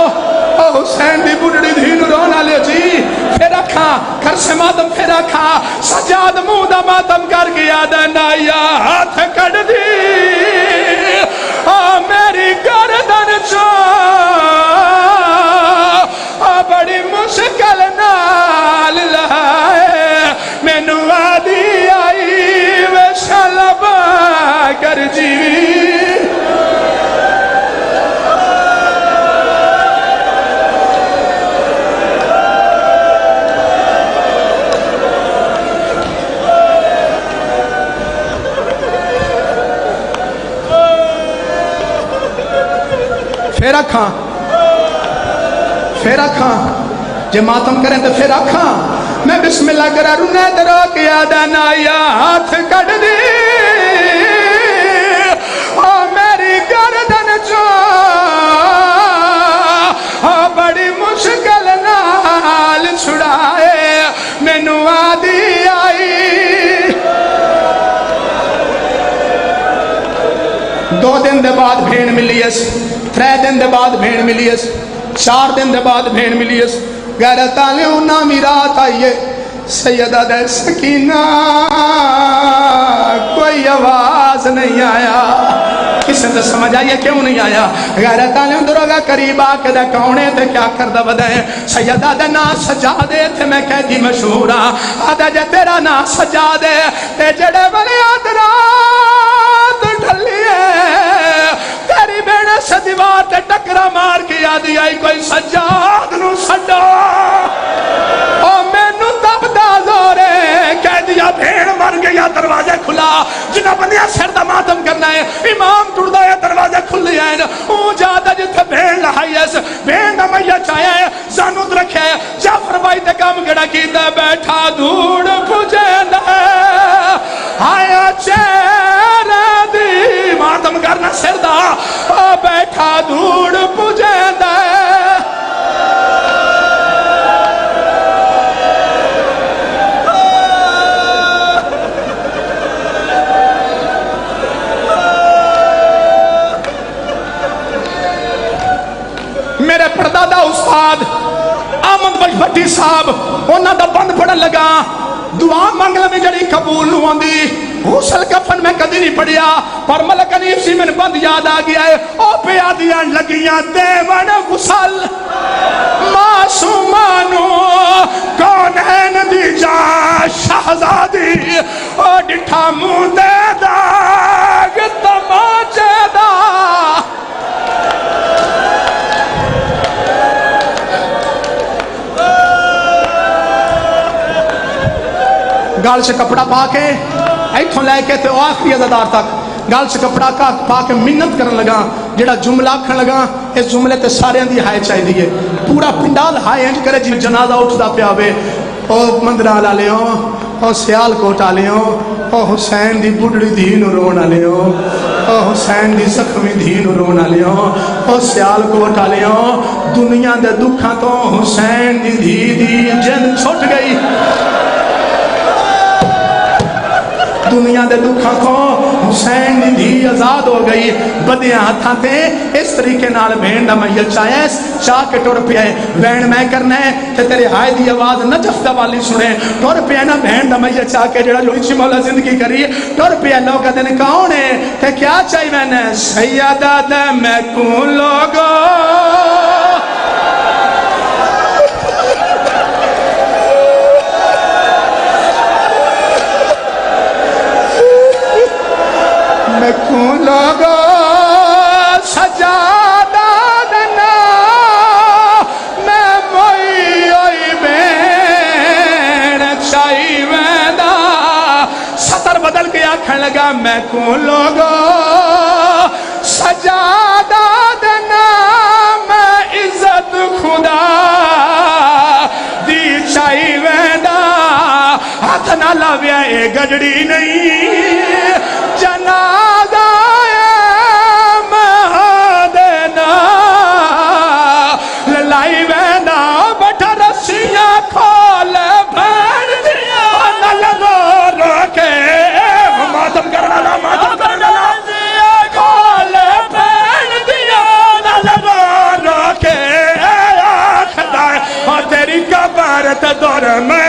C: او حسین دی بڑھڑی دین رونا لیو جی پھر اکھاں کر سے ماتم پھیرا کھا سجاد منہ دا ماتم کر گیا دا نایا ہاتھ کٹ دی میری گردن چو بڑی مشکل نال لائے مینو وادی آئی وشلبا کر جیوی پھر اکھاں پھر اکھاں جے ماتم کریں تو پھر اکھاں میں بسم اللہ کرا رونے درو کیا دانا یا ہاتھ کٹ دی میری گردن جو بڑی مشکل نال چھڑائے مینو آدھی آئی 2 دن دے بعد بھین ملی اس 3 دن دے بعد بھین ملی اس 4 دن دے بعد بھین ملی اس غیرت آلیوں نامی رات آئیے سیدہ دے سکینہ کوئی آواز نہیں آیا کسی نے سمجھ آئیے کیوں نہیں آیا غیرت آلیوں دروگا قریب آکے دے کونے تھے کیا کردہ بدائیں سیدہ دے نا سجا دے تھے میں کہتی مشہورہ آدھے جے تیرا نا سجا دے تے جڑے بلی آدرات ڈھلیے تیری بیڑے سے دیوار تے ٹکرا مار کی آدھی آئی کوئی سجاد نو سڈا او میں نو تب دازورے کہہ دیا بھیڑ مر گیا دروازے کھلا جنہ بندیا سر دا ماتم کرنا ہے امام ٹوڑ دا دروازے کھل لیا ہے اون جاتا جتھے بھیڑ لہائی ہے بھیڑ دا میہ چاہیا ہے زانود رکھے ہے جعفر بھائی تے کام گڑا کیتا ہے بیٹھا دھوڑ پجھے ہے آیا چہرہ دی ماتم کرنا سر دا بیٹھا دھوڑ پجھے ہے میرے پردادہ استاد آمد بھٹی صاحب انہاں دا بند پڑھن لگا دعا منگل میں جڑی قبول نو آندی غسل کفن میں کدی نہیں پڑھیا پر ملک انیف سی میں بند یاد آ گیا ہے او پہ آدیاں لگیاں دیوان غسل معصومانو کون ہے ندی جا شہزادی او ڈٹھا منہ دے داغ تماچے دا گال سے کپڑا پا کے ایتھوں لے کے تے آخری عزادار تک گال سے کپڑا کا پا کے منت کرن لگا جڑا جملہ کھن لگا اس جملے تے سارے اندی ہائے چاہی دیئے پورا پنڈال ہائے انج کرے جی جنازہ اٹھتا پیاوے او مندرہ لا لیوں او سیال کوٹا لیوں او حسین دی بڑھڑی دین رونا لیوں او حسین دی سخوی دین رونا لیوں او سیال کوٹا لیوں دنیا دے دکھاں تو حسین دی جن چھوٹ گئی دنیا دے دکھاں کو حسین دی آزاد ہو گئی بدیاں ہاتھاں تے اس طریقے نال بہن دا میت چاہے چاہ کے ٹر پیا ہے بہن میں کرنا ہے کہ تیرے ہائے دی آواز نجف دا والی سنے ٹر پیا نا بہن دا میت چاہ کے جڑا جو اچھی مولا زندگی کری ٹر پیا لوگ دن کون ہے تے کیا چاہی میں نے سیدہ دے میں کون لوگو میں کون لوگو سجادہ دنا میں موئی اوئی بین چاہی ویدہ سطر بدل کے آکھن لگا میں کون لوگو سجادہ دنا میں عزت خدا دی چاہی ویدہ ہاتھ نہ لاویا اے گجڑی نہیں جنازہ مہدنا للائی وینا بٹھا رسیاں کھول بھر دیا نہ لگو روکے ماتم کرنا لا ماتم کرنا لا کھول بھر دیا نہ لگو روکے خدا تیری قبر تے دور میں